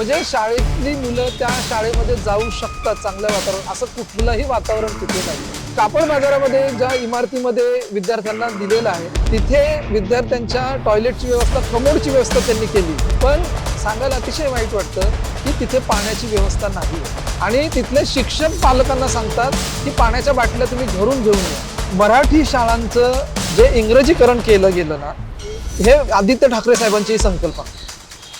म्हणजे शाळेतली मुलं त्या शाळेमध्ये जाऊ शकतात चांगल्या वातावरण, असं कुठलंही वातावरण तिथे नाही. कापड बाजारामध्ये ज्या इमारतीमध्ये विद्यार्थ्यांना दिलेलं आहे तिथे विद्यार्थ्यांच्या टॉयलेटची व्यवस्था, कमोडची व्यवस्था त्यांनी केली, पण सांगायला अतिशय वाईट वाटतं की तिथे पाण्याची व्यवस्था नाही. आणि तिथले शिक्षक पालकांना सांगतात की पाण्याच्या बाटल्या तुम्ही घरून घेऊन या. मराठी शाळांचं जे इंग्रजीकरण केलं गेलं ना, हे आदित्य ठाकरे साहेबांची संकल्पना.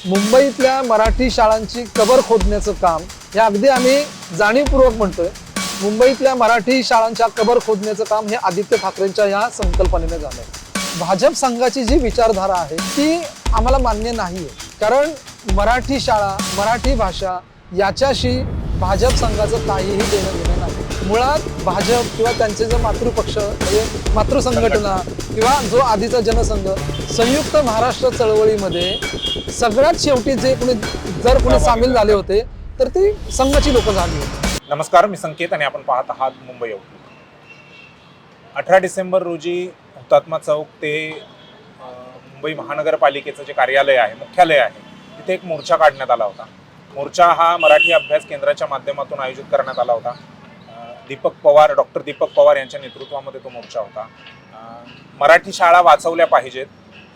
मुंबईतल्या मराठी शाळांची कबर खोदण्याचं काम हे अगदी आम्ही जाणीवपूर्वक म्हणतोय. मुंबईतल्या मराठी शाळांच्या कबर खोदण्याचं काम हे आदित्य ठाकरेंच्या या संकल्पनेने झालंय. भाजप संघाची जी विचारधारा आहे ती आम्हाला मान्य नाहीये, कारण मराठी शाळा, मराठी भाषा याच्याशी भाजप संघाचं काहीही देणं घेणं नाही. मुळात भाजप किंवा त्यांचे जे मातृपक्ष म्हणजे मातृसंघटना किंवा जो आधीचा जनसंघ, संयुक्त महाराष्ट्र चळवळीमध्ये सगळ्यात शेवटी जे कोणी सामील झाले होते तर ती संघाची लोक झाली होती. नमस्कार, मी संकेत आणि आपण पाहत आहात मुंबई आउटलुक. 18 डिसेंबर रोजी हुतात्मा चौक ते मुंबई महानगरपालिकेचं जे कार्यालय आहे, मुख्यालय आहे, तिथे एक मोर्चा काढण्यात आला होता. मोर्चा हा मराठी अभ्यास केंद्राच्या माध्यमातून आयोजित करण्यात आला होता. डॉक्टर दीपक पवार यांच्या नेतृत्वामध्ये तो मोर्चा होता. मराठी शाळा वाचवल्या पाहिजेत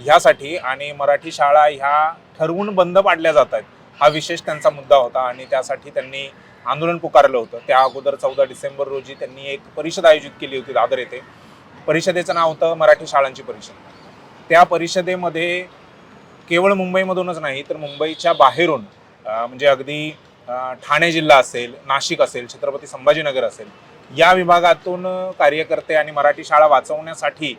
ह्यासाठी आणि मराठी शाळा ह्या ठरवून बंद पाडल्या जात आहेत हा विशेष त्यांचा मुद्दा होता आणि त्यासाठी त्यांनी आंदोलन पुकारलं होतं. त्या अगोदर 14 डिसेंबर रोजी त्यांनी एक परिषद आयोजित केली होती दादर येथे. परिषदेचं नाव होतं मराठी शाळांची परिषद. त्या परिषदेमध्ये केवळ मुंबईमधूनच नाही तर मुंबईच्या बाहेरून म्हणजे अगदी ठाणे जिल्हा असेल, नाशिक असेल, छत्रपती संभाजीनगर असेल, या विभागातून कार्यकर्ते आणि मराठी शाळा वाचवण्यासाठी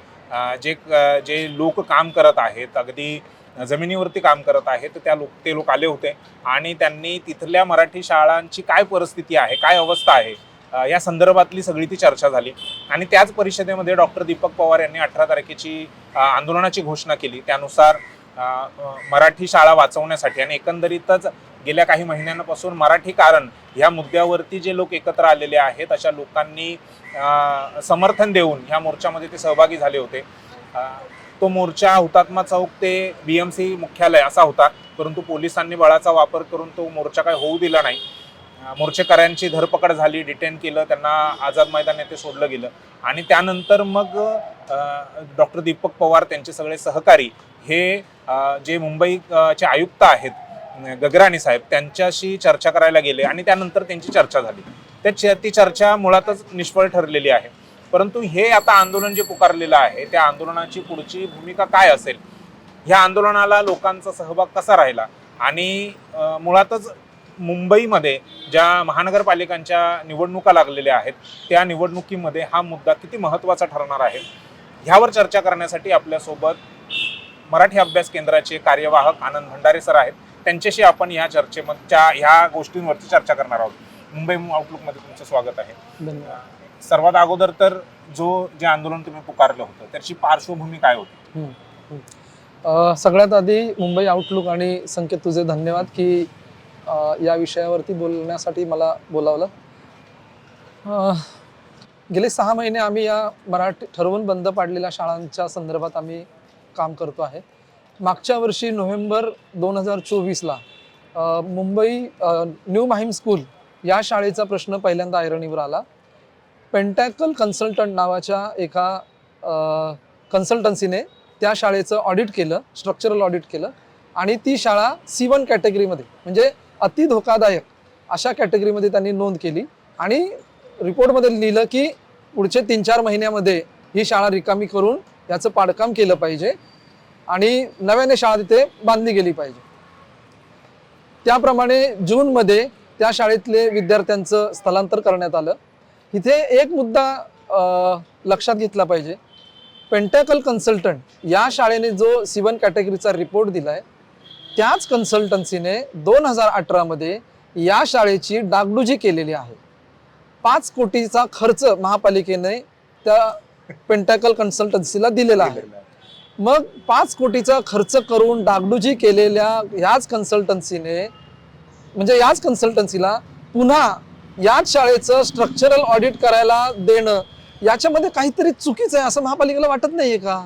जे लोक काम करत आहेत, अगदी जमिनीवरती काम करत आहेत, ते लोक आले होते आणि त्यांनी तिथल्या मराठी शाळांची काय परिस्थिती आहे, काय अवस्था आहे या संदर्भातली सगळी ती चर्चा झाली. आणि त्याच परिषदेमध्ये डॉक्टर दीपक पवार यांनी 18 तारखेची आंदोलनाची घोषणा केली. त्यानुसार मराठी शाळा वाचवण्यासाठी आणि एकंदरीतच गेल्या काही महिन्यांपासून मराठी कारण ह्या मुद्द्यावरती जे लोक एकत्र आलेले आहेत अशा लोकांनी समर्थन देऊन ह्या मोर्चामध्ये ते सहभागी झाले होते. तो मोर्चा हुतात्मा चौक ते BMC मुख्यालय असा होता, परंतु पोलिसांनी बळाचा वापर करून तो मोर्चा काय होऊ दिला नाही. मोर्चेकऱ्यांची धरपकड झाली, डिटेन केलं, त्यांना आझाद मैदान येथे सोडलं गेलं आणि त्यानंतर मग डॉक्टर दीपक पवार त्यांचे सगळे सहकारी हे जे मुंबईचे आयुक्त आहेत गगराणी साहेब त्यांच्याशी चर्चा करायला गेले आणि त्यानंतर त्यांची चर्चा झाली. ती चर्चा मुळातच निष्फळ ठरलेली आहे. परंतु हे आता आंदोलन जे पुकारलेलं आहे त्या आंदोलनाची पुढची भूमिका काय असेल, ह्या आंदोलनाला लोकांचा सहभाग कसा राहिला आणि मुळातच मुंबईमध्ये ज्या महानगरपालिकांच्या निवडणुका लागलेल्या आहेत त्या निवडणुकीमध्ये हा मुद्दा किती महत्त्वाचा ठरणार आहे ह्यावर चर्चा करण्यासाठी आपल्यासोबत मराठी अभ्यास केंद्राचे कार्यवाहक आनंद भंडारे सर आहेत. त्यांच्याशी आपण ह्या ह्या गोष्टींवरती चर्चा करणार आहोत. मुंबई आउटलुकमध्ये तुमचं स्वागत आहे. धन्यवाद. सर्वात अगोदर तर जे आंदोलन तुम्ही पुकारलं होतं त्याची पार्श्वभूमी काय होती? सगळ्यात आधी मुंबई आउटलुक आणि संकेत तुझे धन्यवाद की या विषयावरती बोलण्यासाठी मला बोलावलं. गेले 6 महिने आम्ही या मराठी ठरवून बंद पाडलेल्या शाळांच्या संदर्भात आम्ही काम करतो आहे. मागच्या वर्षी नोव्हेंबर 2024ला मुंबई न्यू माहीम स्कूल या शाळेचा प्रश्न पहिल्यांदा ऐरणीवर आला. पेंटॅकल कन्सल्टंट नावाच्या एका कन्सल्टन्सीने त्या शाळेचं ऑडिट केलं, स्ट्रक्चरल ऑडिट केलं आणि ती शाळा C1 कॅटेगरीमध्ये म्हणजे अति धोकादायक अशा कॅटेगरीमध्ये त्यांनी नोंद केली आणि रिपोर्टमध्ये लिहिलं की पुढचे 3-4 महिन्यामध्ये ही शाळा रिकामी करून याचं पाडकाम केलं पाहिजे आणि नव्याने शाळा तिथे बांधली गेली पाहिजे. त्याप्रमाणे जूनमध्ये त्या शाळेतले विद्यार्थ्यांचं स्थलांतर करण्यात आलं. इथे एक मुद्दा लक्षात घेतला पाहिजे. पेंटॅकल कन्सल्टंट या शाळेने जो C1 कॅटेगरीचा रिपोर्ट दिलाय त्याच कन्सल्टन्सीने 2018मध्ये या शाळेची डागडुजी केलेली आहे. 5 कोटीचा खर्च महापालिकेने त्या पेंटॅकल कन्सल्टन्सीला दिलेला आहे. मग 5 कोटीचा खर्च करून डागडुजी केलेल्या याच कन्सल्टन्सीला पुन्हा याच शाळेचं स्ट्रक्चरल ऑडिट करायला देणं याच्यामध्ये काहीतरी चुकीचं आहे असं महापालिकेला वाटत नाहीये का?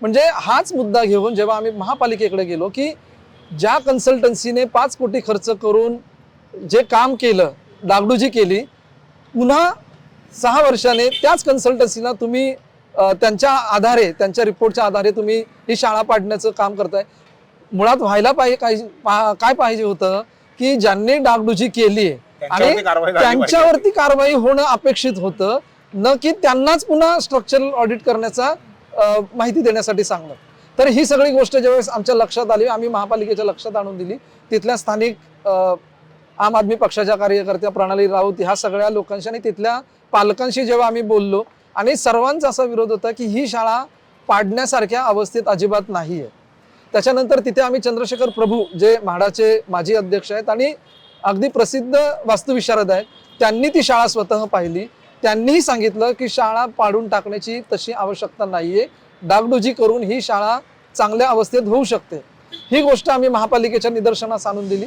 म्हणजे हाच मुद्दा घेऊन जेव्हा आम्ही महापालिकेकडे गेलो की ज्या कन्सल्टन्सीने 5 कोटी खर्च करून जे काम केलं, डागडुजी केली, पुन्हा 6 वर्षाने त्याच कन्सल्टन्सीला तुम्ही त्यांच्या आधारे, त्यांच्या रिपोर्टच्या आधारे तुम्ही ही शाळा पाडण्याचं काम करताय. मुळात व्हायला काय पाहिजे होतं की ज्यांनी डागडुजी केली आणि त्यांच्यावरती कारवाई होणं अपेक्षित होतं, न की त्यांनाच पुन्हा स्ट्रक्चरल ऑडिट करण्याचा माहिती देण्यासाठी सांगणं. तर ही सगळी गोष्ट ज्यावेळेस आमच्या लक्षात आली, आम्ही महापालिकेच्या लक्षात आणून दिली. तिथल्या स्थानिक आम आदमी पक्षाच्या कार्यकर्त्या, प्रणाली राऊत, ह्या सगळ्या लोकांशी आणि तिथल्या पालकांशी जेव्हा आम्ही बोललो, आणि सर्वांचा असा विरोध होता की ही शाळा पाडण्यासारख्या अवस्थेत अजिबात नाहीये. त्याच्यानंतर तिथे आम्ही चंद्रशेखर प्रभू, जे म्हाडाचे माजी अध्यक्ष आहेत आणि अगदी प्रसिद्ध वास्तुविशारद आहेत, त्यांनी ती शाळा स्वतः पाहिली. त्यांनीही सांगितलं की शाळा पाडून टाकण्याची तशी आवश्यकता नाहीये, डागडुजी करून ही शाळा चांगल्या अवस्थेत होऊ शकते. ही गोष्ट आम्ही महापालिकेच्या निदर्शनास आणून दिली,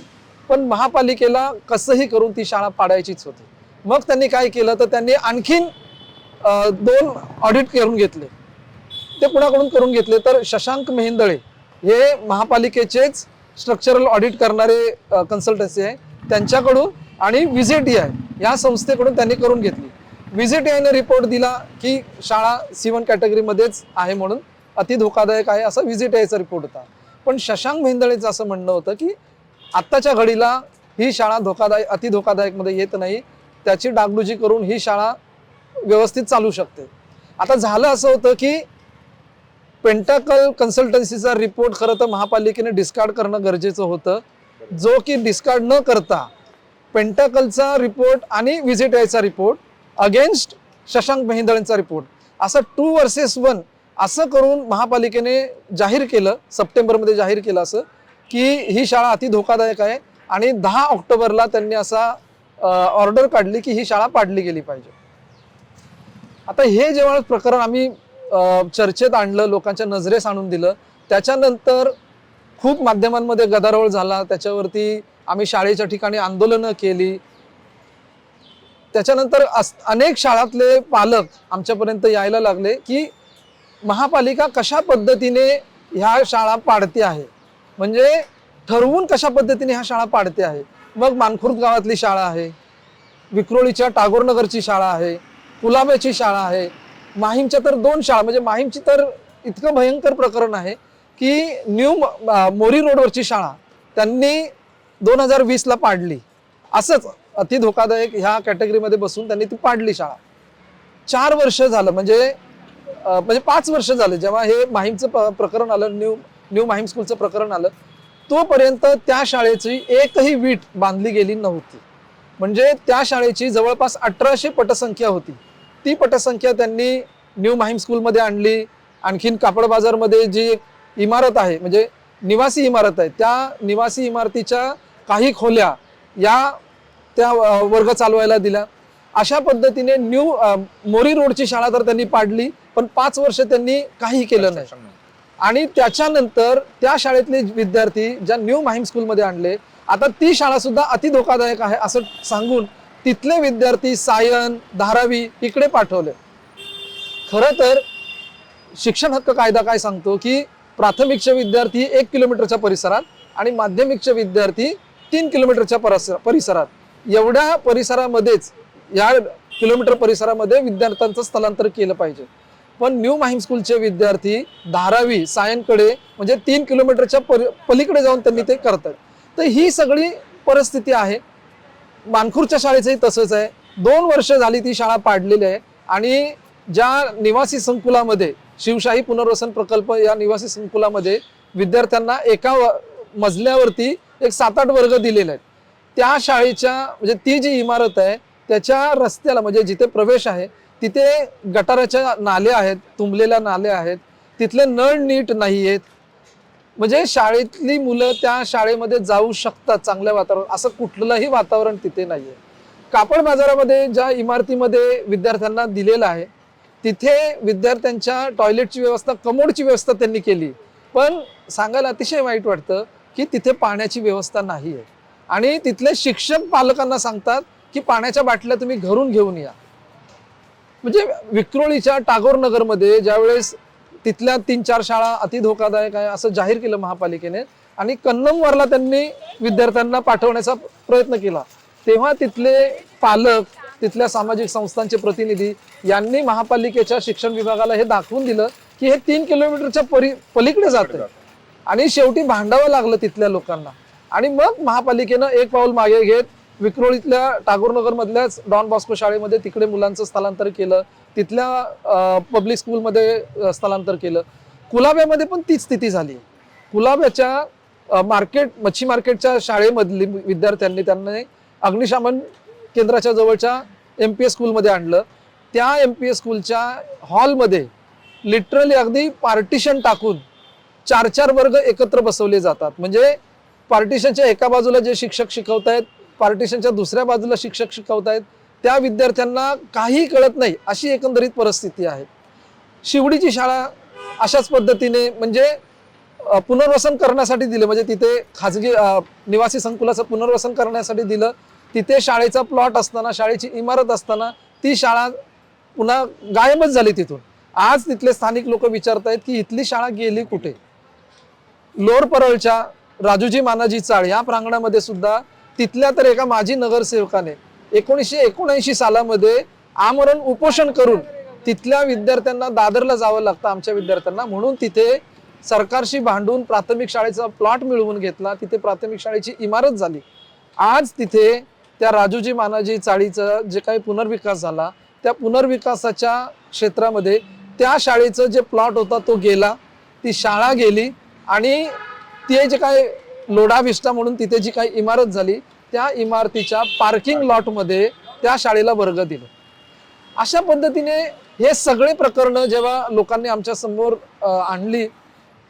पण महापालिकेला कसंही करून ती शाळा पाडायचीच होती. मग त्यांनी काय केलं तर त्यांनी आणखीन 2 ऑडिट करून घेतले. ते कुणाकडून करून घेतले तर शशांक मेहेंदळे हे महापालिकेचेच स्ट्रक्चरल ऑडिट करणारे कन्सल्टन्सी आहे, त्यांच्याकडून, आणि VZTI या संस्थेकडून त्यांनी करून घेतली. VZTIने रिपोर्ट दिला की शाळा C1 कॅटेगरीमध्येच आहे म्हणून अति धोकादायक आहे, असा VZTIचा रिपोर्ट होता. पण शशांक मेहेंदळेचं असं म्हणणं होतं की आत्ताच्या घडीला ही शाळा अति धोकादायक मध्ये येत नाही, त्याची डागडुजी करून ही शाळा व्यवस्थित चालू शकते. आता झालं असं होतं की पेंटाकल कन्सल्टन्सीचा रिपोर्ट खरं तर महापालिकेने डिस्कार्ड करणं गरजेचं होतं, जो की डिस्कार्ड न करता पेंटाकलचा रिपोर्ट आणि VZTIचा रिपोर्ट अगेन्स्ट शशांक मेहेंदळेंचा रिपोर्ट, असं 2 versus 1 असं करून महापालिकेने जाहीर केलं, सप्टेंबरमध्ये जाहीर केलं असं की ही शाळा अति धोकादायक आहे. आणि 10 ऑक्टोबरला त्यांनी असा ऑर्डर काढली की ही शाळा पाडली गेली पाहिजे. आता हे जेव्हा प्रकरण आम्ही चर्चेत आणलं, लोकांच्या नजरेस आणून दिलं, त्याच्यानंतर खूप माध्यमांमध्ये गदारोळ झाला. त्याच्यावरती आम्ही शाळेच्या ठिकाणी आंदोलनं केली. त्याच्यानंतर अनेक शाळातले पालक आमच्यापर्यंत यायला लागले की महापालिका कशा पद्धतीने ह्या शाळा पाडते आहे, म्हणजे ठरवून कशा पद्धतीने ह्या शाळा पाडते आहे. मग मानखुर्द गावातली शाळा आहे, विक्रोळीच्या टागोरनगरची शाळा आहे, कुलाब्याची शाळा आहे, माहीमच्या तर 2 शाळा, म्हणजे माहीमची तर इतकं भयंकर प्रकरण आहे की न्यू मोरी रोडवरची शाळा त्यांनी 2020ला पाडली. असंच अति धोकादायक ह्या कॅटेगरीमध्ये बसून त्यांनी ती पाडली शाळा. 4 वर्ष झालं, म्हणजे 5 वर्ष झाले जेव्हा हे माहीमचं प्रकरण आलं, न्यू माहीम स्कूलचं प्रकरण आलं, तोपर्यंत त्या शाळेची एकही वीट बांधली गेली नव्हती. म्हणजे त्या शाळेची जवळपास 1800 पटसंख्या होती. ती पटसंख्या त्यांनी न्यू माहीम स्कूलमध्ये आणली. आणखीन कापड बाजारमध्ये जी इमारत आहे, म्हणजे निवासी इमारत आहे, त्या निवासी इमारतीच्या काही खोल्या त्या वर्ग चालवायला दिल्या. अशा पद्धतीने मोरी रोडची शाळा तर त्यांनी पाडली, पण 5 वर्ष त्यांनी काही केलं नाही. आणि त्याच्यानंतर त्या शाळेतले विद्यार्थी ज्या न्यू माहीम स्कूलमध्ये आणले, आता ती शाळा सुद्धा अति धोकादायक आहे असं सांगून तिथले विद्यार्थी सायन, धारावी इकडे पाठवले. खरं तर शिक्षण हक्क कायदा काय सांगतो की प्राथमिकचे विद्यार्थी 1 किलोमीटरच्या परिसरात आणि माध्यमिकचे विद्यार्थी 3 किलोमीटरच्या परिसरात, एवढ्या परिसरामध्येच, या किलोमीटर परिसरामध्ये विद्यार्थ्यांचं स्थलांतर केलं पाहिजे. पण न्यू माहीम स्कूलचे विद्यार्थी धारावी, सायनकडे, म्हणजे 3 किलोमीटरच्या पलीकडे जाऊन त्यांनी ते करतात. तर ही सगळी परिस्थिती आहे. मानखुर्दच्या शाळेचंही तसंच आहे. 2 वर्ष झाली ती शाळा पाडलेली आहे. आणि ज्या निवासी संकुलामध्ये, शिवशाही पुनर्वसन प्रकल्प या निवासी संकुलामध्ये विद्यार्थ्यांना एका मजल्यावरती एक 7-8 वर्ग दिलेले आहेत. त्या शाळेच्या, म्हणजे ती जी इमारत आहे त्याच्या रस्त्याला, म्हणजे जिथे प्रवेश आहे तिथे गटाराच्या नाल्या आहेत, तुंबलेल्या नाल्या आहेत, तिथले नळ नीट नाही आहेत. म्हणजे शाळेतली मुलं त्या शाळेमध्ये जाऊ शकतात चांगल्या वातावरण, असं कुठलंही वातावरण तिथे नाहीये. कापड बाजारामध्ये ज्या इमारतीमध्ये विद्यार्थ्यांना दिलेलं आहे तिथे विद्यार्थ्यांच्या टॉयलेटची व्यवस्था, कमोडची व्यवस्था त्यांनी केली, पण सांगायला अतिशय वाईट वाटतं की तिथे पाण्याची व्यवस्था नाही आहे. आणि तिथले शिक्षक पालकांना सांगतात की पाण्याच्या बाटल्या तुम्ही घरून घेऊन या. म्हणजे विक्रोळीच्या टागोर नगरमध्ये ज्यावेळेस तिथल्या 3-4 शाळा अति धोकादायक आहे असं जाहीर केलं महापालिकेने, आणि कन्नमवारला त्यांनी विद्यार्थ्यांना पाठवण्याचा प्रयत्न केला. तेव्हा तिथले पालक, तिथल्या सामाजिक संस्थांचे प्रतिनिधी यांनी महापालिकेच्या शिक्षण विभागाला हे दाखवून दिलं की हे 3 किलोमीटरच्या पलीकडे जातं आणि शेवटी भांडावं लागलं तिथल्या लोकांना. आणि मग महापालिकेनं एक पाऊल मागे घेत विक्रोळीतल्या टागोरनगर मधल्याच डॉन बॉस्को शाळेमध्ये तिकडे मुलांचं स्थलांतर केलं, तिथल्या पब्लिक स्कूलमध्ये स्थलांतर केलं. कुलाब्यामध्ये पण तीच स्थिती झाली. कुलाब्याच्या मच्छी मार्केटच्या शाळेमधली विद्यार्थ्यांनी त्यांना अग्निशमन केंद्राच्या जवळच्या MPS स्कूलमध्ये आणलं. त्या MPS स्कूलच्या हॉलमध्ये लिटरली अगदी पार्टिशन टाकून 4-4 वर्ग एकत्र बसवले जातात. म्हणजे पार्टिशनच्या एका बाजूला जे शिक्षक शिकवतायत, पार्टिशनच्या दुसऱ्या बाजूला शिक्षक शिकवतायत, त्या विद्यार्थ्यांना काही कळत नाही अशी एकंदरीत परिस्थिती आहे. शिवडीची शाळा अशाच पद्धतीने म्हणजे पुनर्वसन करण्यासाठी दिलं, म्हणजे तिथे खाजगी निवासी संकुलाचं पुनर्वसन करण्यासाठी दिलं. तिथे शाळेचा प्लॉट असताना, शाळेची इमारत असताना ती शाळा पुन्हा गायबच झाली तिथून. आज तिथले स्थानिक लोक विचारतायत की इथली शाळा गेली कुठे. लोअर परळच्या राजूजी मानाजी चाळ या प्रांगणामध्ये सुद्धा तिथल्या तर एका माजी नगरसेवकाने 1979 सालामध्ये आमरण उपोषण करून तिथल्या विद्यार्थ्यांना दादरला जावं लागतं आमच्या विद्यार्थ्यांना, म्हणून तिथे सरकारशी भांडून प्राथमिक शाळेचा प्लॉट मिळवून घेतला. तिथे प्राथमिक शाळेची इमारत झाली. आज तिथे त्या राजूजी मानाजी चाळीचा जे काही पुनर्विकास झाला, त्या पुनर्विकासाच्या क्षेत्रामध्ये त्या शाळेचं जे प्लॉट होता तो गेला, ती शाळा गेली आणि ते जे काय लोढा विस्टा म्हणून तिथे जी काही इमारत झाली त्या इमारतीच्या पार्किंग लॉटमध्ये त्या शाळेला वर्ग दिलं. अशा पद्धतीने हे सगळे प्रकरणं जेव्हा लोकांनी आमच्या समोर आणली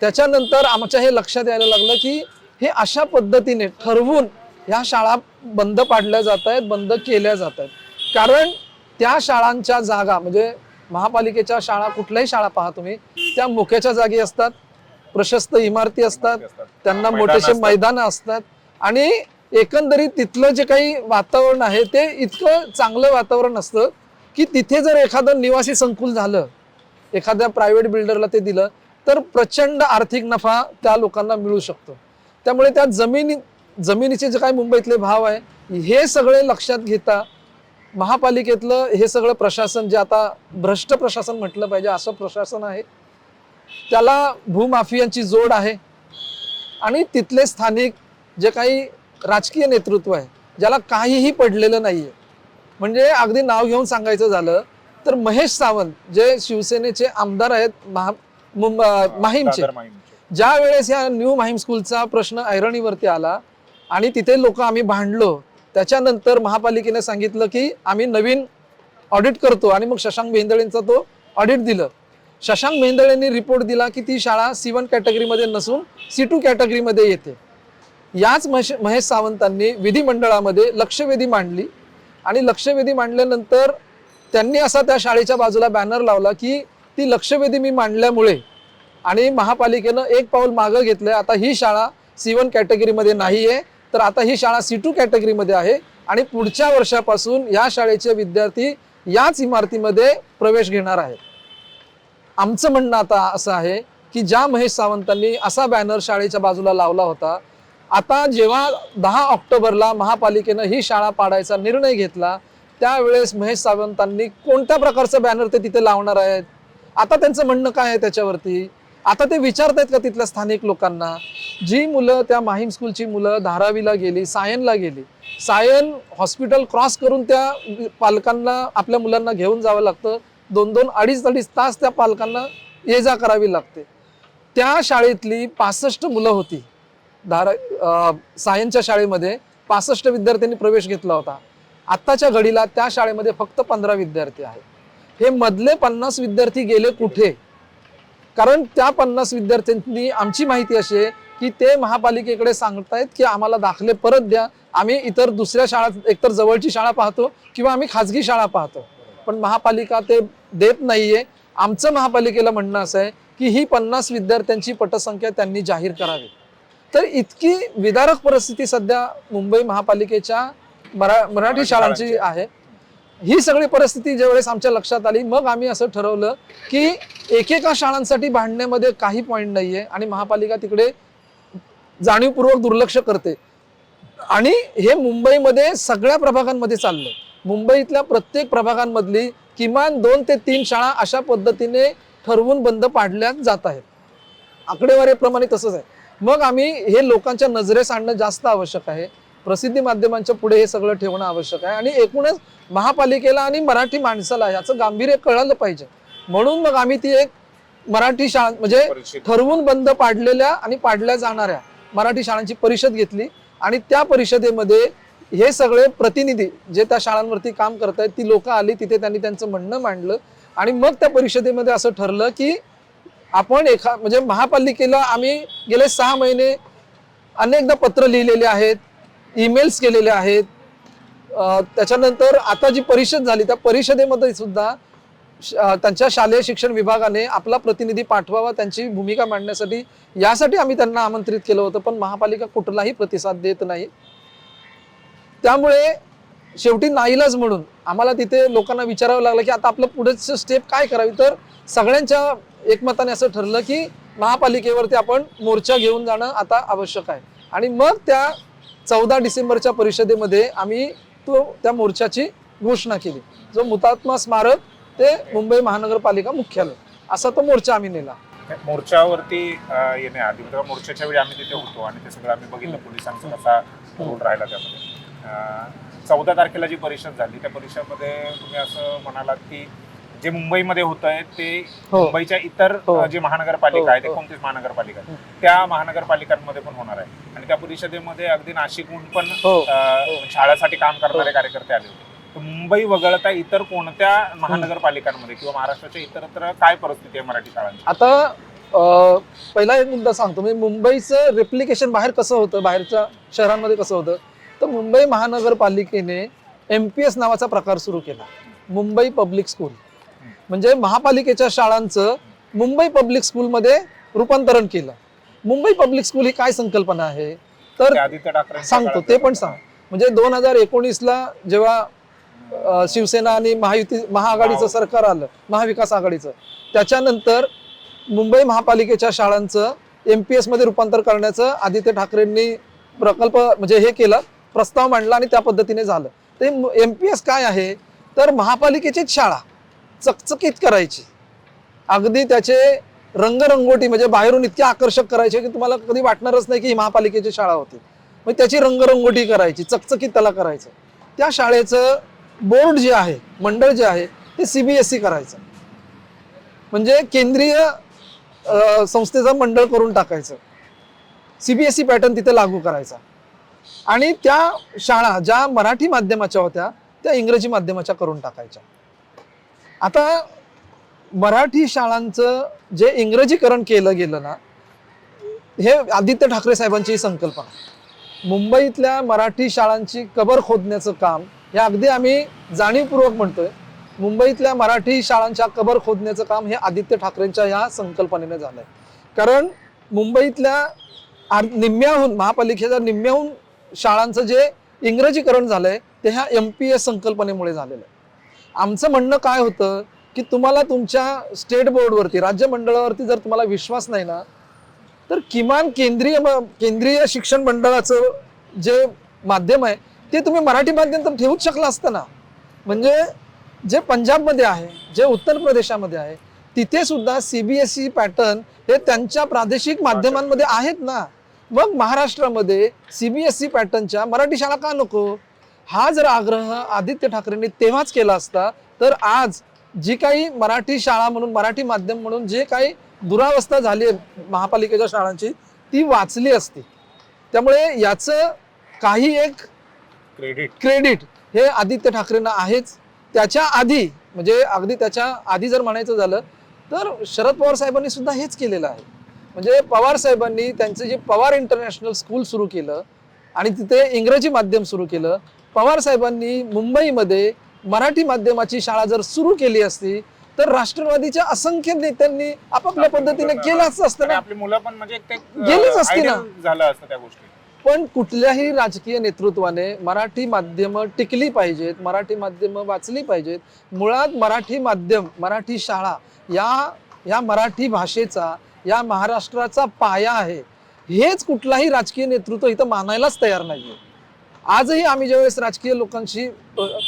त्याच्यानंतर आमच्या हे लक्षात यायला लागलं की हे अशा पद्धतीने ठरवून ह्या शाळा बंद पाडल्या जात आहेत, बंद केल्या जात आहेत. कारण त्या शाळांच्या जागा म्हणजे महापालिकेच्या शाळा, कुठल्याही शाळा पहा तुम्ही, त्या मोक्याच्या जागी असतात, प्रशस्त इमारती असतात, त्यांना मोठेसे मैदान असतात आणि एकंदरीत तिथलं जे काही वातावरण आहे ते इतकं चांगलं वातावरण असतं की तिथे जर एखादं निवासी संकुल झालं, एखाद्या प्रायव्हेट बिल्डरला ते दिलं तर प्रचंड आर्थिक नफा त्या लोकांना मिळू शकतो. त्यामुळे त्या जमिनीचे जे काही मुंबईतले भाव आहे हे सगळे लक्षात घेता महापालिकेतलं हे सगळं प्रशासन, जे आता भ्रष्ट प्रशासन म्हटलं पाहिजे असं प्रशासन आहे, त्याला भूमाफियांची जोड आहे. आणि तिथले स्थानिक जे काही राजकीय नेतृत्व आहे ज्याला काहीही पडलेलं नाहीये. म्हणजे अगदी नाव घेऊन सांगायचं झालं तर महेश सावंत जे शिवसेनेचे आमदार आहेत माहीमचे, ज्या वेळेस या न्यू माहीम स्कूलचा प्रश्न ऐरणीवरती आला आणि तिथे लोक आम्ही भांडलो, त्याच्यानंतर महापालिकेने सांगितलं की आम्ही नवीन ऑडिट करतो आणि मग शशांक भेंदळेंचा तो ऑडिट दिलं. शशांक भेंदळेंनी रिपोर्ट दिला की ती शाळा C1 कॅटेगरीमध्ये नसून C2 कॅटेगरीमध्ये येते. याच महेश सावंतांनी विधिमंडळामध्ये लक्षवेधी मांडली आणि लक्षवेधी मांडल्यानंतर त्यांनी असा त्या शाळेच्या बाजूला बॅनर लावला की ती लक्षवेधी मी मांडल्यामुळे आणि महापालिकेनं एक पाऊल मागं घेतलंय, आता ही शाळा C1 कॅटेगरीमध्ये नाही आहे तर आता ही शाळा C2 कॅटेगरीमध्ये आहे आणि पुढच्या वर्षापासून या शाळेचे विद्यार्थी याच इमारतीमध्ये प्रवेश घेणार आहेत. आमचं म्हणणं आता असं आहे की ज्या महेश सावंतांनी असा बॅनर शाळेच्या बाजूला लावला होता, आता जेव्हा 10 ऑक्टोबरला महापालिकेनं ही शाळा पाडायचा निर्णय घेतला त्यावेळेस महेश सावंतांनी कोणत्या प्रकारचं बॅनर ते तिथे लावणार आहेत, आता त्यांचं म्हणणं काय आहे त्याच्यावरती, आता ते विचारतायत का तिथल्या स्थानिक लोकांना. जी मुलं त्या माहीम स्कूलची मुलं धारावीला गेली, सायनला गेली, सायन हॉस्पिटल क्रॉस करून त्या पालकांना आपल्या मुलांना घेऊन जावं लागतं, 2-2, 2.5 तास त्या पालकांना ये जा करावी लागते. त्या शाळेतली 65 मुलं होती. सायनच्या शाळेमध्ये 65 विद्यार्थ्यांनी प्रवेश घेतला होता. आत्ताच्या घडीला त्या शाळेमध्ये फक्त 15 विद्यार्थी आहेत. हे मधले 50 विद्यार्थी गेले कुठे? कारण त्या 50 विद्यार्थ्यांनी आमची माहिती अशी आहे की ते महापालिकेकडे सांगतायत की आम्हाला दाखले परत द्या, आम्ही इतर दुसऱ्या शाळा, एकतर जवळची शाळा पाहतो किंवा आम्ही खाजगी शाळा पाहतो, पण महापालिका ते देत नाहीये. आमचं महापालिकेला म्हणणं असं आहे की ही 50 विद्यार्थ्यांची पटसंख्या त्यांनी जाहीर करावी. तर इतकी विदारक परिस्थिती सध्या मुंबई महापालिकेच्या मराठी शाळांची आहे. ही सगळी परिस्थिती ज्यावेळेस आमच्या लक्षात आली मग आम्ही असं ठरवलं की एकेका शाळांसाठी भांडण्यामध्ये काही पॉईंट नाहीये आणि महापालिका तिकडे जाणीवपूर्वक दुर्लक्ष करते. आणि हे मुंबईमध्ये सगळ्या प्रभागांमध्ये चाललंय. मुंबईतल्या प्रत्येक प्रभागांमधली किमान 2 ते 3 शाळा अशा पद्धतीने ठरवून बंद पाडल्या जात आहेत. आकडेवारीप्रमाणे तसंच आहे. मग आम्ही हे लोकांच्या नजरेस आणणं जास्त आवश्यक आहे. प्रसिद्धी माध्यमांच्या पुढे हे सगळं ठेवणं आवश्यक आहे आणि एकूणच महापालिकेला आणि मराठी माणसाला याचं गांभीर्य कळलं पाहिजे. म्हणून मग आम्ही ती एक मराठी शाळा म्हणजे ठरवून बंद पाडलेल्या आणि पाडल्या जाणाऱ्या मराठी शाळांची परिषद घेतली आणि त्या परिषदेमध्ये हे सगळे प्रतिनिधी जे त्या शाळांवरती काम करतायत ती लोक आली. तिथे त्यांनी त्यांचं म्हणणं मांडलं आणि मग त्या परिषदेमध्ये असं ठरलं की आपण म्हणजे महापालिकेला आम्ही गेले 6 महिने अनेकदा पत्र लिहिलेले आहेत, ईमेल्स केलेले आहेत. त्याच्यानंतर आता जी परिषद झाली त्या परिषदेमध्ये सुद्धा त्यांच्या शालेय शिक्षण विभागाने आपला प्रतिनिधी पाठवावा त्यांची भूमिका मांडण्यासाठी. यासाठी आम्ही त्यांना आमंत्रित केलं होतं, पण महापालिका कुठलाही प्रतिसाद देत नाही. त्यामुळे शेवटी नाईलाज म्हणून आम्हाला तिथे लोकांना विचारावं लागलं की आता आपलं पुढचं स्टेप काय करावी. तर सगळ्यांच्या एकमताने असं ठरलं की महापालिकेवरती आपण मोर्चा घेऊन जाणं आता आवश्यक आहे. आणि मग त्या 14 डिसेंबरच्या परिषदेमध्ये आम्ही त्या मोर्चाची घोषणा केली. जो हुतात्मा स्मारक ते मुंबई महानगरपालिका मुख्यालय असा तो मोर्चा आम्ही नेला. मोर्चावरती येण्याआधी मोर्चाच्या वेळी आम्ही तिथे होतो आणि ते सगळं आम्ही बघितलं पोलिसांचा कसा रोल राहिला त्यामध्ये. 14 तारखेला जी परिषद झाली त्या परिषदेमध्ये तुम्ही असं म्हणालात की जे मुंबईमध्ये होत आहे ते मुंबईच्या इतर जे महानगरपालिका आहे ते कोणतीच महानगरपालिका त्या महानगरपालिकांमध्ये पण होणार आहे. आणि त्या परिषदेमध्ये अगदी नाशिकहून पण शाळेसाठी काम करणारे कार्यकर्ते आले होते. मुंबई वगळता इतर कोणत्या महानगरपालिकांमध्ये किंवा महाराष्ट्राच्या इतरत्र काय परिस्थिती आहे मराठी शाळांची? आता पहिला एक मुद्दा सांगतो. म्हणजे मुंबईचं रेप्लिकेशन बाहेर कसं होतं, बाहेरच्या शहरांमध्ये कसं होतं. तर मुंबई महानगरपालिकेने MPS नावाचा प्रकार सुरू केला, मुंबई पब्लिक स्कूल. म्हणजे महापालिकेच्या शाळांचं मुंबई पब्लिक स्कूलमध्ये रूपांतरण केलं. मुंबई पब्लिक स्कूल ही काय संकल्पना आहे तर सांगतो, ते पण सांग. म्हणजे 2019ला जेव्हा शिवसेना आणि महाआघाडीचं सरकार आलं, महाविकास आघाडीचं, त्याच्यानंतर मुंबई महापालिकेच्या शाळांचं MPS मध्ये रूपांतर करण्याचं आदित्य ठाकरेंनी प्रकल्प म्हणजे हे केलं, प्रस्ताव मांडला आणि त्या पद्धतीने झालं. ते MPS काय आहे तर महापालिकेचीच शाळा चकचकीत करायची, अगदी त्याचे रंगरंगोटी म्हणजे बाहेरून इतके आकर्षक करायचे की तुम्हाला कधी वाटणारच नाही की ही महापालिकेची शाळा होती. मग त्याची रंगरंगोटी करायची, चकचकीत त्याला करायचं. त्या शाळेचं बोर्ड जे आहे, मंडळ जे आहे ते CBSE करायचं, म्हणजे केंद्रीय संस्थेचं मंडळ करून टाकायचं. CBSE पॅटर्न तिथे लागू करायचा आणि त्या शाळा ज्या मराठी माध्यमाच्या होत्या त्या इंग्रजी माध्यमाच्या करून टाकायच्या. आता मराठी शाळांचं जे इंग्रजीकरण केलं गेलं ना, हे आदित्य ठाकरे साहेबांची संकल्पना. मुंबईतल्या मराठी शाळांची कबर खोदण्याचं काम हे अगदी आम्ही जाणीवपूर्वक म्हणतोय. मुंबईतल्या मराठी शाळांच्या कबर खोदण्याचं काम हे आदित्य ठाकरेंच्या ह्या संकल्पनेने झालंय. कारण मुंबईतल्या निम्म्याहून महापालिकेच्या निम्म्याहून शाळांचं जे इंग्रजीकरण झालंय ते ह्या MPS संकल्पनेमुळे झालेलं आहे. आमचं म्हणणं काय होतं की तुम्हाला तुमच्या स्टेट बोर्डवरती, राज्य मंडळावरती जर तुम्हाला विश्वास नाही ना, तर किमान केंद्रीय शिक्षण मंडळाचं जे माध्यम आहे ते तुम्ही मराठी माध्यम तर ठेवूच शकला असतं ना. म्हणजे जे पंजाबमध्ये आहे, जे उत्तर प्रदेशामध्ये आहे, तिथे सुद्धा CBSE पॅटर्न हे त्यांच्या प्रादेशिक माध्यमांमध्ये आहेत ना. मग महाराष्ट्रामध्ये CBSE पॅटर्नच्या मराठी शाळा का नको, हा जर आग्रह आदित्य ठाकरेंनी तेव्हाच केला असता तर आज जी काही मराठी शाळा म्हणून, मराठी माध्यम म्हणून जे काही दुरावस्था झाली आहे महापालिकेच्या शाळांची ती वाचली असती. त्यामुळे याचं काही एक क्रेडिट हे आदित्य ठाकरेंना आहेच. त्याच्या आधी म्हणजे अगदी त्याच्या आधी जर म्हणायचं झालं तर शरद पवार साहेबांनी सुद्धा हेच केलेलं आहे. म्हणजे पवार साहेबांनी त्यांचं जे पवार इंटरनॅशनल स्कूल सुरू केलं आणि तिथे इंग्रजी माध्यम सुरू केलं. पवार साहेबांनी मुंबईमध्ये मराठी माध्यमाची शाळा जर सुरू केली असती तर राष्ट्रवादीच्या असंख्य नेत्यांनी आपापल्या पद्धतीने केलंच असतं ना, आपली मुलं पण म्हणजे गेलीच असती ना, झालं असतं त्या गोष्टी. पण कुठल्याही राजकीय नेतृत्वाने मराठी माध्यम टिकली पाहिजेत, मराठी माध्यम वाचली पाहिजेत. मुळात मराठी माध्यम, मराठी शाळा या मराठी भाषेचा, या महाराष्ट्राचा पाया आहे. हेच कुठलाही राजकीय नेतृत्व इथं मानायलाच तयार नाहीये. आजही आम्ही ज्यावेळेस राजकीय लोकांशी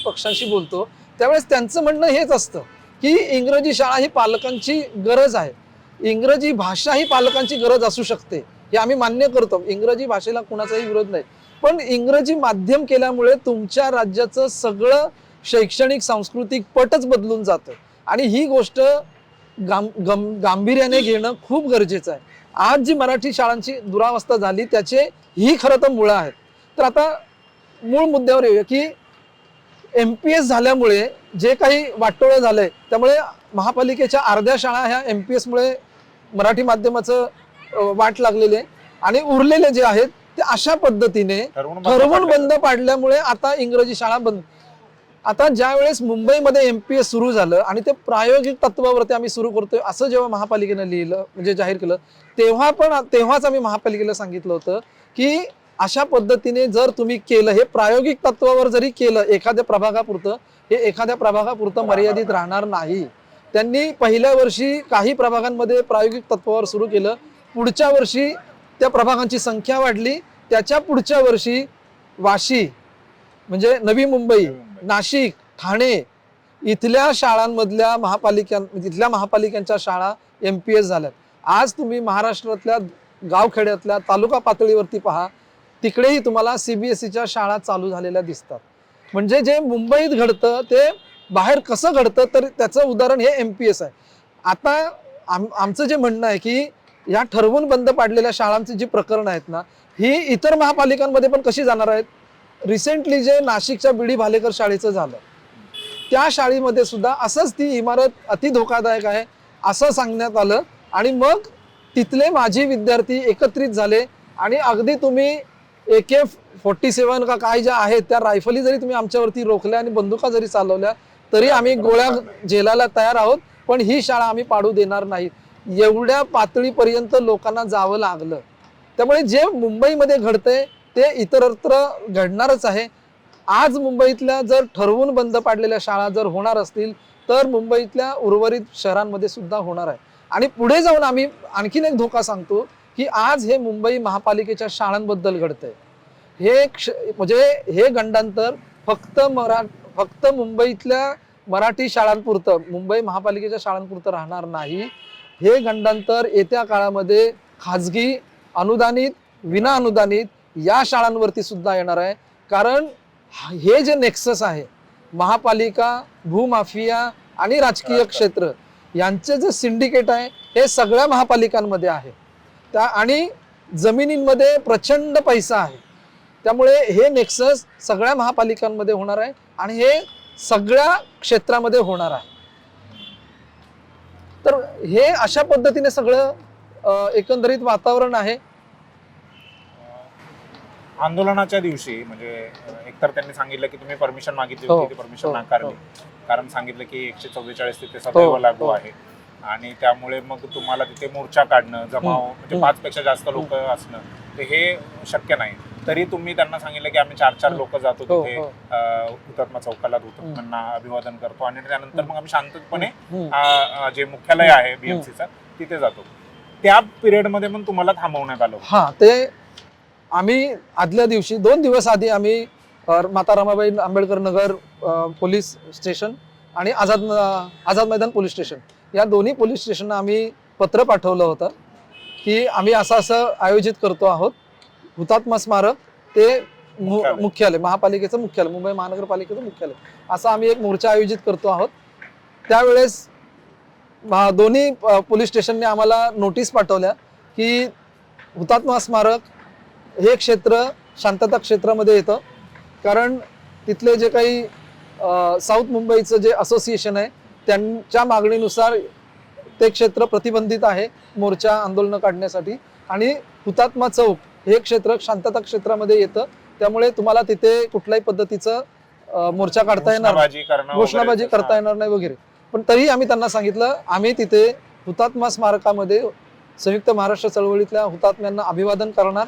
पक्षांशी बोलतो त्यावेळेस त्यांचं म्हणणं हेच असतं की इंग्रजी शाळा ही पालकांची गरज आहे, इंग्रजी भाषा ही पालकांची गरज असू शकते, हे आम्ही मान्य करतो. इंग्रजी भाषेला कुणाचाही विरोध नाही, पण इंग्रजी माध्यम केल्यामुळे तुमच्या राज्याचं सगळं शैक्षणिक सांस्कृतिक पटच बदलून जातं आणि ही गोष्ट गांभीर्याने घेणं खूप गरजेचं आहे. आज जी मराठी शाळांची दुरावस्था झाली त्याचे ही खरं तर मुळं आहेत. तर आता मूळ मुद्द्यावर येऊया की MPS झाल्यामुळे जे काही वाटोळं झालंय त्यामुळे महापालिकेच्या अर्ध्या शाळा ह्या MPS मुळे मराठी माध्यमाचं वाट लागलेली आहे आणि उरलेले जे आहेत ते अशा पद्धतीने ठरवून बंद पाडल्यामुळे आता इंग्रजी शाळा बंद. आता ज्या वेळेस मुंबईमध्ये MPS सुरू झालं आणि ते प्रायोगिक तत्वावरती आम्ही सुरू करतोय असं जेव्हा महापालिकेनं लिहिलं म्हणजे जाहीर केलं तेव्हाच आम्ही महापालिकेला सांगितलं होतं की अशा पद्धतीने जर तुम्ही केलं, हे प्रायोगिक तत्वावर जरी केलं एखाद्या प्रभागापुरतं, हे एखाद्या प्रभागापुरतं मर्यादित राहणार नाही. त्यांनी पहिल्या वर्षी काही प्रभागांमध्ये प्रायोगिक तत्वावर सुरू केलं, पुढच्या वर्षी त्या प्रभागांची संख्या वाढली, त्याच्या पुढच्या वर्षी वाशी म्हणजे नवी मुंबई, नाशिक, ठाणे इथल्या शाळांमधल्या इथल्या महापालिकांच्या शाळा MPS झाल्यात. आज तुम्ही महाराष्ट्रातल्या गावखेड्यातल्या तालुका पातळीवरती पहा, तिकडेही तुम्हाला CBSEच्या शाळा चालू झालेल्या दिसतात. म्हणजे जे मुंबईत घडतं ते बाहेर कसं घडतं तर त्याचं उदाहरण हे MPS आहे. आता आमचं जे म्हणणं आहे की या ठरवून बंद पाडलेल्या शाळांची जी प्रकरणं आहेत ना, ही इतर महापालिकांमध्ये पण कशी जाणार आहेत. रिसेंटली जे नाशिकच्या BD भालेकर शाळेचं झालं, त्या शाळेमध्ये सुद्धा असंच ती इमारत अति धोकादायक आहे असं सांगण्यात आलं आणि मग तिथले माजी विद्यार्थी एकत्रित झाले आणि अगदी तुम्ही AK-47 का काय ज्या आहेत त्या रायफली जरी तुम्ही आमच्यावरती रोखल्या आणि बंदुका जरी चालवल्या तरी आम्ही गोळ्या झेलायला तयार आहोत, पण ही शाळा आम्ही पाडू देणार नाही. एवढ्या पातळीपर्यंत लोकांना जावं लागलं. त्यामुळे जे मुंबईमध्ये घडतंय ते इतरत्र घडणारच आहे. आज मुंबईतल्या जर ठरवून बंद पाडलेल्या शाळा जर होणार असतील तर मुंबईतल्या उर्वरित शहरांमध्ये सुद्धा होणार आहे. आणि पुढे जाऊन आम्ही आणखीन एक धोका सांगतो की आज हे मुंबई महापालिकेच्या शाळांबद्दल घडतंय. म्हणजे हे गंडांतर फक्त मुंबईतल्या मराठी शाळांपुरतं, मुंबई महापालिकेच्या शाळांपुरतं राहणार नाही. हे गंडांतर येत्या काळामध्ये खाजगी, अनुदानित, विना अनुदानित या शाळांवरती सुद्धा येणार आहे. कारण हे जे नेक्सस आहे, महापालिका, भूमाफिया आणि राजकीय क्षेत्र यांचे जे सिंडिकेट आहे हे सगळ्या महापालिकांमध्ये आहे. आणि जमिनींमध्ये प्रचंड पैसा आहे. त्यामुळे हे नेक्सस सगळ्या महापालिकांमध्ये होणार आहे आणि हे सगळ्या क्षेत्रामध्ये होणार आहे. तर हे अशा पद्धतीने सगळं एकंदरीत वातावरण आहे. आंदोलनाच्या दिवशी म्हणजे एकतर त्यांनी सांगितलं की तुम्ही परमिशन मागितली होती, ती परमिशन नाकारली, कारण सांगितलं की 144 तिथे सदैव लागू आहे आणि त्यामुळे मग तुम्हाला तिथे मोर्चा काढणं, जमाव म्हणजे 5 पेक्षा जास्त लोक असणं ते हे शक्य नाही. तरी तुम्ही त्यांना सांगितलं की आम्ही 4 लोक जातो तिथे हुतात्मा चौकाला, हुतात्म्यांना अभिवादन करतो आणि त्यानंतर मग आम्ही शांतपणे जे मुख्यालय आहे BMCचं तिथे जातो. त्या पिरियडमध्ये पण तुम्हाला थांबवण्यात आलं. हा, ते आम्ही आदल्या दिवशी 2 दिवस आधी आम्ही माता रमाबाई आंबेडकर नगर पोलीस स्टेशन आणि आझाद मैदान पोलीस स्टेशन या दोन्ही पोलीस स्टेशनला आम्ही पत्र पाठवलं होतं की आम्ही असं आयोजित करतो आहोत. हुतात्मा स्मारक ते मुख्यालय, महापालिकेचं मुख्यालय, मुंबई महानगरपालिकेचं मुख्यालय, असं आम्ही एक मोर्चा आयोजित करतो आहोत. त्यावेळेस दोन्ही पोलीस स्टेशनने आम्हाला नोटीस पाठवल्या की हुतात्मा स्मारक हे क्षेत्र शांतता क्षेत्रामध्ये येतं, कारण तिथले जे काही साऊथ मुंबईचं जे असोसिएशन आहे त्यांच्या मागणीनुसार ते क्षेत्र प्रतिबंधित आहे मोर्चा आंदोलन काढण्यासाठी आणि हुतात्मा चौक हे क्षेत्र शांतता क्षेत्रामध्ये येतं. त्यामुळे तुम्हाला तिथे कुठल्याही पद्धतीचं मोर्चा काढता येणार नाही, घोषणाबाजी करता येणार नाही वगैरे. पण तरी आम्ही त्यांना सांगितलं आम्ही तिथे हुतात्मा स्मारकामध्ये संयुक्त महाराष्ट्र चळवळीतल्या हुतात्म्यांना अभिवादन करणार,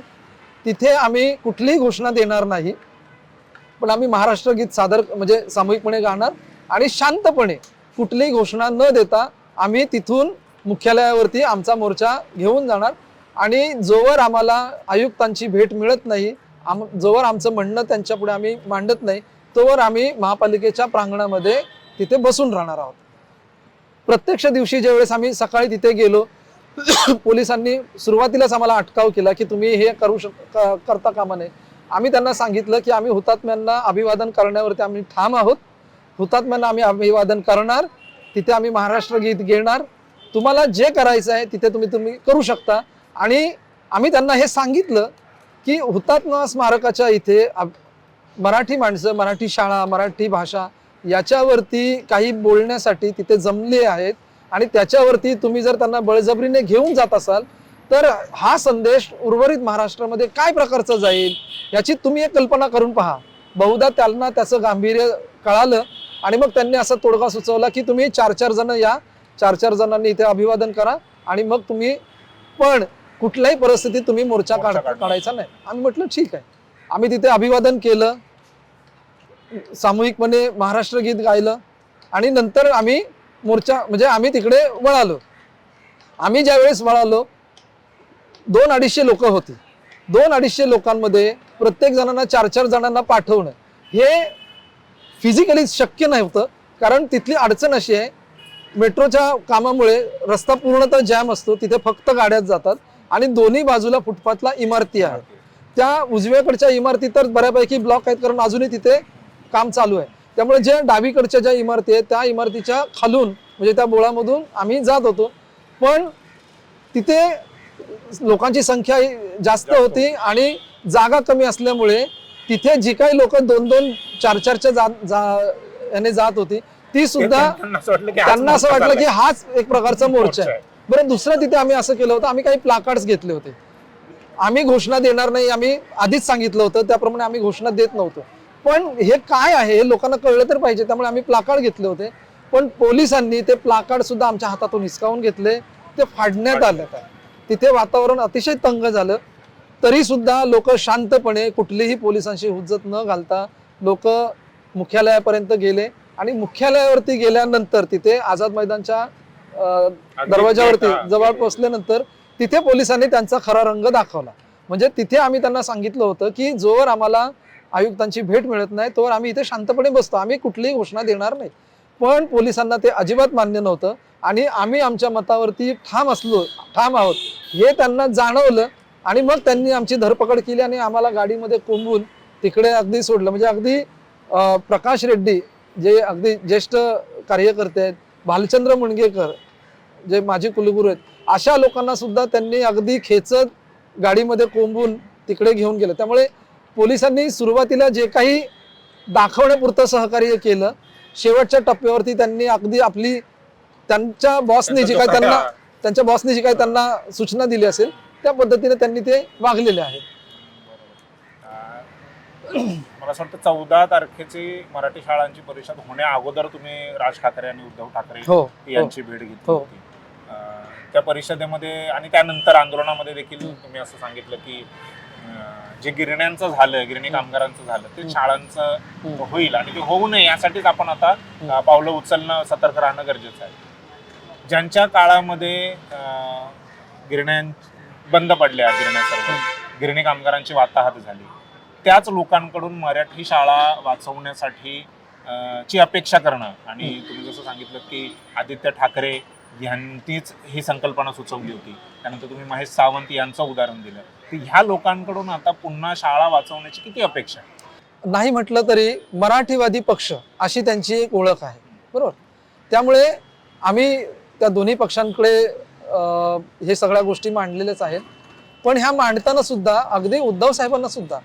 तिथे आम्ही कुठलीही घोषणा देणार नाही, पण आम्ही महाराष्ट्र गीत सादर म्हणजे सामूहिकपणे गाणार आणि शांतपणे कुठलीही घोषणा न देता आम्ही तिथून मुख्यालयावरती आमचा मोर्चा घेऊन जाणार आणि जोवर आम्हाला आयुक्तांची भेट मिळत नाही, जोवर आमचं म्हणणं त्यांच्या पुढे आम्ही मांडत नाही, तोवर आम्ही महापालिकेच्या प्रांगणामध्ये तिथे बसून राहणार आहोत. प्रत्यक्ष दिवशी ज्यावेळेस आम्ही सकाळी तिथे गेलो, पोलिसांनी सुरुवातीलाच आम्हाला अटकाव केला की तुम्ही हे करता कामा नये. आम्ही त्यांना सांगितलं की आम्ही हुतात्म्यांना अभिवादन करण्यावरती आम्ही ठाम आहोत. हुतात्म्यांना आम्ही अभिवादन करणार, तिथे आम्ही महाराष्ट्र गीत घेणार, तुम्हाला जे करायचं आहे तिथे तुम्ही करू शकता. आणि आम्ही त्यांना हे सांगितलं की हुतात्मा स्मारकाच्या इथे मराठी माणसं, मराठी शाळा, मराठी भाषा याच्यावरती काही बोलण्यासाठी तिथे जमले आहेत आणि त्याच्यावरती तुम्ही जर त्यांना बळजबरीने घेऊन जात असाल तर हा संदेश उर्वरित महाराष्ट्रामध्ये काय प्रकारचा जाईल याची तुम्ही एक कल्पना करून पहा. बहुधा त्यांना त्याचं गांभीर्य कळालं आणि मग त्यांनी असा तोडगा सुचवला की तुम्ही 4-4 जण या, 4-4 जणांनी इथे अभिवादन करा आणि मग तुम्ही, पण कुठल्याही परिस्थितीत तुम्ही मोर्चा काढायचा नाही. आम्ही म्हटलं ठीक आहे. आम्ही तिथे अभिवादन केलं, सामूहिकपणे महाराष्ट्र गीत गायलं आणि नंतर आम्ही मोर्चा म्हणजे आम्ही तिकडे वळालो. आम्ही ज्यावेळेस वळालो 200-250 लोक होती. 200-250 लोकांमध्ये प्रत्येक जणांना 4-4 जणांना पाठवणं हे फिजिकली शक्य नव्हतं. कारण तिथली अडचण अशी आहे, मेट्रोच्या कामामुळे रस्ता पूर्णतः जॅम असतो, तिथे फक्त गाड्याच जातात आणि दोन्ही बाजूला फुटपाथला इमारती आहेत. त्या उजव्याकडच्या इमारती तर बऱ्यापैकी ब्लॉक आहेत कारण अजूनही तिथे काम चालू आहे. त्यामुळे ज्या डावीकडच्या ज्या इमारती आहेत त्या इमारतीच्या खालून म्हणजे त्या बोळामधून आम्ही जात होतो, पण तिथे लोकांची संख्या जास्त होती आणि जागा कमी असल्यामुळे तिथे जी काही लोक 2-2, 4-4च्या याने जात होती ती सुद्धा त्यांना असं वाटलं की हाच एक प्रकारचा मोर्चा आहे. बरं, दुसरं तिथे आम्ही असं केलं होतं, आम्ही काही प्लाकार्ड्स घेतले होते. आम्ही घोषणा देणार नाही, आम्ही आधीच सांगितलं होतं, त्याप्रमाणे आम्ही घोषणा देत नव्हतो. पण हे काय आहे हे लोकांना कळलं तर पाहिजे, त्यामुळे आम्ही प्लाकार्ड घेतले होते. पण पोलिसांनी ते प्लाकार्ड सुद्धा आमच्या हातातून हिसकावून घेतले, ते फाडण्यात आले. तिथे वातावरण अतिशय तंग झालं. तरी सुद्धा लोक शांतपणे कुठलीही पोलिसांशी हुज्जत न घालता लोक मुख्यालयापर्यंत गेले आणि मुख्यालयावरती गेल्यानंतर तिथे आझाद मैदानच्या दरवाजावरती जवळ पोहोचल्यानंतर तिथे पोलिसांनी त्यांचा खरा रंग दाखवला. म्हणजे तिथे आम्ही त्यांना सांगितलं होतं की जोवर आम्हाला आयुक्तांची भेट मिळत नाही तोवर आम्ही इथे शांतपणे बसतो, आम्ही कुठलीही घोषणा देणार नाही. पण पोलिसांना ते अजिबात मान्य नव्हतं आणि आम्ही आमच्या मतावरती ठाम आहोत हे त्यांना जाणवलं आणि मग त्यांनी आमची धरपकड केली आणि आम्हाला गाडीमध्ये कोंबून तिकडे अगदी सोडलं. म्हणजे अगदी प्रकाश रेड्डी जे अगदी ज्येष्ठ कार्यकर्ते आहेत, भालचंद्र मुणगेकर जे माजी कुलगुरू आहेत, अशा लोकांना सुद्धा त्यांनी अगदी खेचत गाडीमध्ये कोंबून तिकडे घेऊन गेलं. त्यामुळे पोलिसांनी सुरुवातीला जे काही दाखवण्यापुरतं सहकार्य केलं, शेवटच्या टप्प्यावरती त्यांनी अगदी त्यांच्या बॉसने जी काही त्यांना सूचना दिली असेल त्या पद्धतीने त्यांनी ते वागलेले आहेत. मला असं वाटतं 14 तारखेची मराठी शाळांची परिषद होण्या अगोदर तुम्ही राज ठाकरे आणि उद्धव ठाकरे यांची भेट घेतली होती. त्या परिषदेमध्ये आणि त्यानंतर आंदोलनामध्ये देखील तुम्ही असं सांगितलं की जे गिरण्यांचं झालं, गिरणी कामगारांचं झालं ते शाळांचं होईल आणि ते होऊ नये यासाठीच आपण आता पावलं उचलणं, सतर्क राहणं गरजेचं आहे. ज्यांच्या काळामध्ये गिरण्या बंद पडल्या, गिरणी कामगारांची वाताहत झाली, त्याच लोकांकडून मराठी शाळा वाचवण्यासाठी ची अपेक्षा करणं आणि तुम्ही जसं सांगितलं की आदित्य ठाकरे यांनीच ही संकल्पना सुचवली होती, त्यानंतर तुम्ही महेश सावंत यांचं उदाहरण दिलं, की ह्या लोकांकडून आता पुन्हा शाळा वाचवण्याची किती अपेक्षा आहे? नाही म्हटलं तरी मराठीवादी पक्ष अशी त्यांची एक ओळख आहे, बरोबर. त्यामुळे आम्ही त्या दोन्ही पक्षांकडे हे सगळ्या गोष्टी मांडलेल्याच आहेत. पण ह्या मांडताना सुद्धा अगदी उद्धव साहेबांना सुद्धा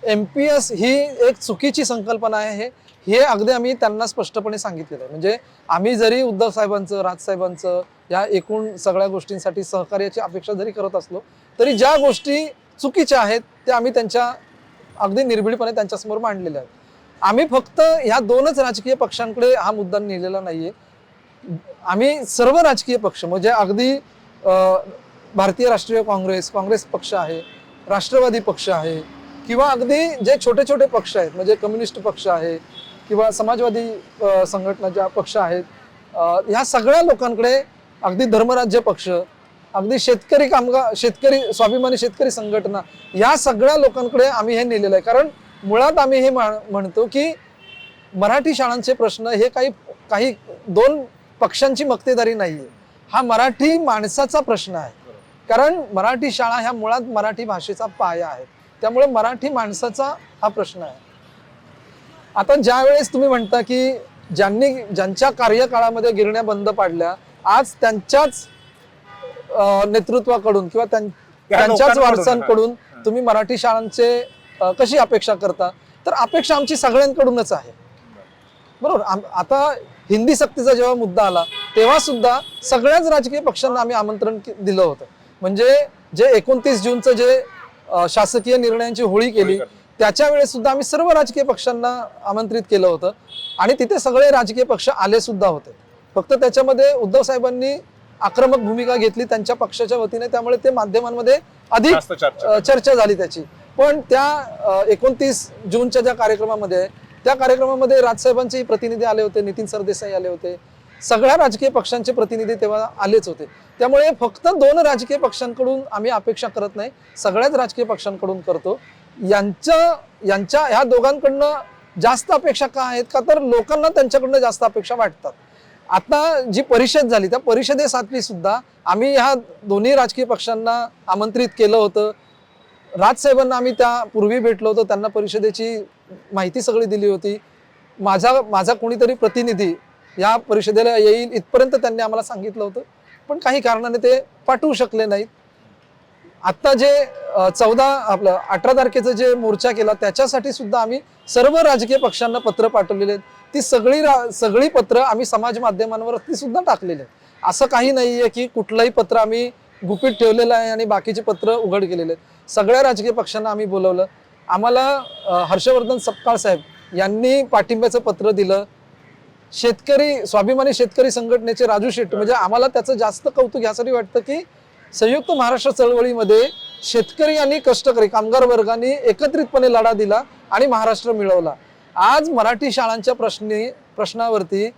MPS ही एक चुकीची संकल्पना आहे हे अगदी आम्ही त्यांना स्पष्टपणे सांगितलेलं आहे. म्हणजे आम्ही जरी उद्धव साहेबांचं, राजसाहेबांचं या एकूण सगळ्या गोष्टींसाठी सहकार्याची अपेक्षा जरी करत असलो तरी ज्या गोष्टी चुकीच्या आहेत त्या आम्ही त्यांच्या अगदी निर्भीडपणे त्यांच्यासमोर मांडलेल्या आहेत. आम्ही फक्त ह्या दोनच राजकीय पक्षांकडे हा मुद्दा नेलेला नाहीये. आम्ही सर्व राजकीय पक्ष म्हणजे अगदी भारतीय राष्ट्रीय काँग्रेस पक्ष आहे, राष्ट्रवादी पक्ष आहे किंवा अगदी जे छोटे छोटे पक्ष आहेत म्हणजे कम्युनिस्ट पक्ष आहे किंवा समाजवादी संघटना ज्या पक्ष आहेत, ह्या सगळ्या लोकांकडे अगदी धर्मराज्य पक्ष अगदी शेतकरी कामगार, शेतकरी स्वाभिमानी शेतकरी संघटना, या सगळ्या लोकांकडे आम्ही हे नेलेलं आहे. कारण मुळात आम्ही हे म्हणतो की मराठी शाळांचे प्रश्न हे काही दोन पक्षांची मक्तेदारी नाहीये, हा मराठी माणसाचा प्रश्न आहे. कारण मराठी शाळा ह्या मुळात मराठी भाषेचा पाया आहे, त्यामुळे मराठी माणसाचा हा प्रश्न आहे. आता ज्या वेळेस तुम्ही म्हणता की ज्यांच्या कार्यकाळामध्ये गिरण्या बंद पाडल्या, आज त्यांच्याच नेतृत्वाकडून किंवा त्यांच्याच वारसांकडून तुम्ही मराठी शाळांचे कशी अपेक्षा करता? तर अपेक्षा आमची सगळ्यांकडूनच आहे, बरोबर. आता हिंदी सक्तीचा जेव्हा मुद्दा आला तेव्हा सुद्धा सगळ्याच राजकीय पक्षांना आम्ही आमंत्रण दिलं होतं. म्हणजे जे 29 जूनचं जे शासकीय निर्णयांची होळी केली त्याच्या वेळेस सुद्धा आम्ही सर्व राजकीय पक्षांना आमंत्रित केलं होतं आणि तिथे सगळे राजकीय पक्ष आले सुद्धा होते. फक्त त्याच्यामध्ये उद्धव साहेबांनी आक्रमक भूमिका घेतली त्यांच्या पक्षाच्या वतीने, त्यामुळे ते माध्यमांमध्ये अधिक चर्चा झाली त्याची. पण त्या 29 जूनच्या ज्या कार्यक्रमामध्ये, त्या कार्यक्रमामध्ये राजसाहेबांचेही प्रतिनिधी आले होते, नितीन सरदेसाई आले होते, सगळ्या राजकीय पक्षांचे प्रतिनिधी तेव्हा आलेच होते. त्यामुळे फक्त 2 राजकीय पक्षांकडून आम्ही अपेक्षा करत नाही, सगळ्याच राजकीय पक्षांकडून करतो. यांच्या ह्या दोघांकडनं जास्त अपेक्षा का आहेत का, तर लोकांना त्यांच्याकडनं जास्त अपेक्षा वाटतात. आता जी परिषद झाली त्या परिषदेसाठी सुद्धा आम्ही ह्या दोन्ही राजकीय पक्षांना आमंत्रित केलं होतं. राजसाहेबांना आम्ही त्यापूर्वी भेटलो होतो, त्यांना परिषदेची माहिती सगळी दिली होती. माझा कोणीतरी प्रतिनिधी या परिषदेला येईल इथपर्यंत त्यांनी आम्हाला सांगितलं होतं, पण काही कारणाने ते पाठवू शकले नाहीत. आता जे 18 तारखेचं जे मोर्चा केला त्याच्यासाठी सुद्धा आम्ही सर्व राजकीय पक्षांना पत्र पाठवलेले आहेत. ती सगळी पत्र आम्ही समाज माध्यमांवर ती सुद्धा टाकलेली आहेत. असं काही नाहीये की कुठलंही पत्र आम्ही गुपित ठेवलेलं आहे आणि बाकीचे पत्र उघड केलेले आहेत. सगळ्या राजकीय पक्षांना आम्ही बोलवलं. आम्हाला हर्षवर्धन सपकाळ साहेब यांनी पाठिंब्याचं पत्र दिलं. स्वाभिमानी शेतकरी संघटनेचे राजू शेट्टी, म्हणजे आम्हाला त्याचं जास्त कौतुक यासाठी वाटतं की संयुक्त महाराष्ट्र चळवळीमध्ये शेतकरी आणि कष्टकरी कामगार वर्गाने एकत्रितपणे लढा दिला आणि महाराष्ट्र मिळवला. आज मराठी शाळांच्या प्रश्नावरती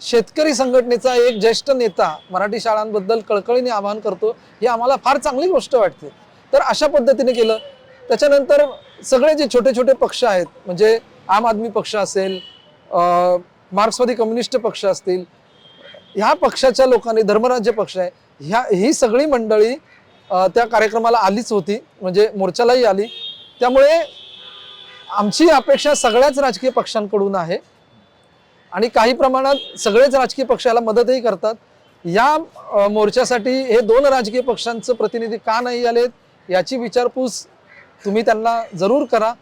शेतकरी संघटनेचा एक ज्येष्ठ नेता मराठी शाळांबद्दल कळकळीने आवाहन करतो, ही आम्हाला फार चांगली गोष्ट वाटते. तर अशा पद्धतीने केलं. त्याच्यानंतर सगळे जे छोटे छोटे पक्ष आहेत, म्हणजे आम आदमी पक्ष असेल, मार्क्सवादी कम्युनिस्ट पक्ष असतील, ह्या पक्षाच्या लोकांनी, धर्मराज्य पक्ष आहे, ही सगळी मंडळी त्या कार्यक्रमाला आलीच होती, म्हणजे मोर्चालाही आली. त्यामुळे आमची अपेक्षा सगळ्याच राजकीय पक्षांकडून आहे आणि काही प्रमाणात सगळेच राजकीय पक्षाला मदतही करतात. या मोर्चासाठी हे 2 राजकीय पक्षांचं प्रतिनिधी का नाही आलेत याची विचारपूस तुम्ही त्यांना जरूर करा.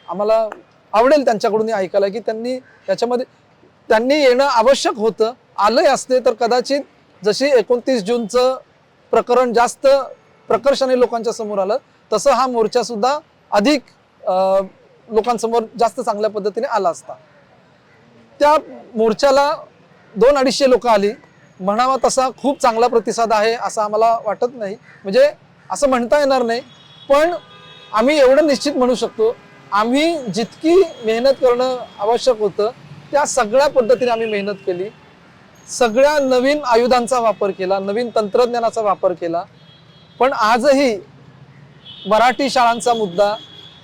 आम्हाला आवडेल त्यांच्याकडून ऐकायला की त्यांनी येणं आवश्यक होतं. आलंय असते तर कदाचित जशी 29 जूनचं प्रकरण जास्त प्रकर्षाने लोकांच्या समोर आलं, तसं हा मोर्चा सुद्धा अधिक लोकांसमोर जास्त चांगल्या पद्धतीने आला असता. त्या मोर्चाला 200-250 लोक आली. म्हणावा तसा खूप चांगला प्रतिसाद आहे असं आम्हाला वाटत नाही, म्हणजे असं म्हणता येणार नाही. पण आम्ही एवढं निश्चित म्हणू शकतो, आम्ही जितकी मेहनत करणं आवश्यक होतं त्या सगळ्या पद्धतीने आम्ही मेहनत केली. सगळ्या नवीन आयुधांचा वापर केला, नवीन तंत्रज्ञानाचा वापर केला. पण आजही मराठी शाळांचा मुद्दा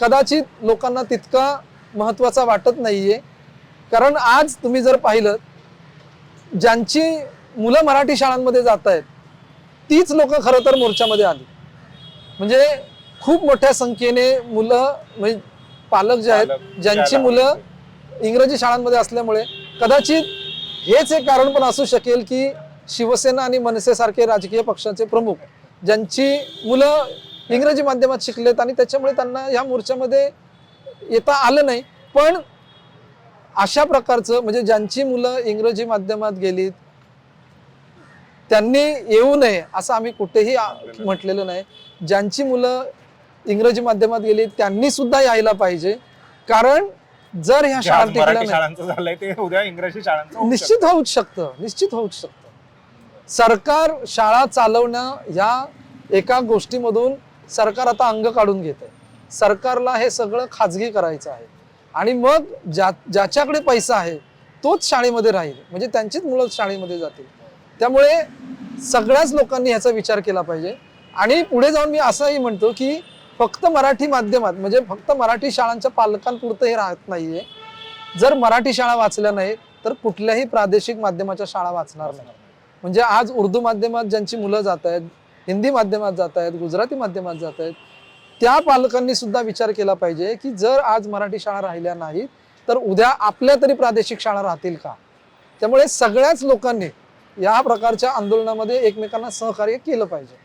कदाचित लोकांना तितका महत्त्वाचा वाटत नाहीये. कारण आज तुम्ही जर पाहिलं, ज्यांची मुलं मराठी शाळांमध्ये जात आहेत तीच लोक खरं तर मोर्चामध्ये आली. म्हणजे खूप मोठ्या संख्येने मुलं, म्हणजे पालक जे आहेत ज्यांची मुलं इंग्रजी शाळांमध्ये असल्यामुळे कदाचित हेच एक कारण पण असू शकेल की शिवसेना आणि मनसे सारखे राजकीय पक्षाचे प्रमुख ज्यांची मुलं इंग्रजी माध्यमात शिकलेत आणि त्याच्यामुळे त्यांना या मोर्चामध्ये येता आलं नाही. पण अशा प्रकारचं, म्हणजे ज्यांची मुलं इंग्रजी माध्यमात गेलीत त्यांनी येऊ नये असं आम्ही कुठेही म्हटलेलं नाही. ज्यांची मुलं इंग्रजी माध्यमात गेली त्यांनी सुद्धा यायला पाहिजे. कारण जर ह्या शाळा टिकल्या निश्चित होऊच शकतं. सरकार शाळा चालवणं या एका गोष्टीमधून सरकार आता अंग काढून घेत आहे. सरकारला हे सगळं खाजगी करायचं आहे आणि मग ज्याच्याकडे पैसा आहे तोच शाळेमध्ये राहील, म्हणजे त्यांचीच मुलं शाळेमध्ये जातील. त्यामुळे सगळ्याच लोकांनी ह्याचा विचार केला पाहिजे. आणि पुढे जाऊन मी असंही म्हणतो की फक्त मराठी माध्यमात म्हणजे फक्त मराठी शाळांच्या पालकांपुरतं हे राहत नाहीये. जर मराठी शाळा वाचल्या नाहीत तर कुठल्याही प्रादेशिक माध्यमाच्या शाळा वाचणार नाही. म्हणजे आज उर्दू माध्यमात ज्यांची मुलं जात आहेत, हिंदी माध्यमात जात आहेत, गुजराती माध्यमात जात आहेत, त्या पालकांनी सुद्धा विचार केला पाहिजे की जर आज मराठी शाळा राहिल्या नाहीत तर उद्या आपल्या तरी प्रादेशिक शाळा राहतील का. त्यामुळे सगळ्याच लोकांनी या प्रकारच्या आंदोलनामध्ये एकमेकांना सहकार्य केलं पाहिजे.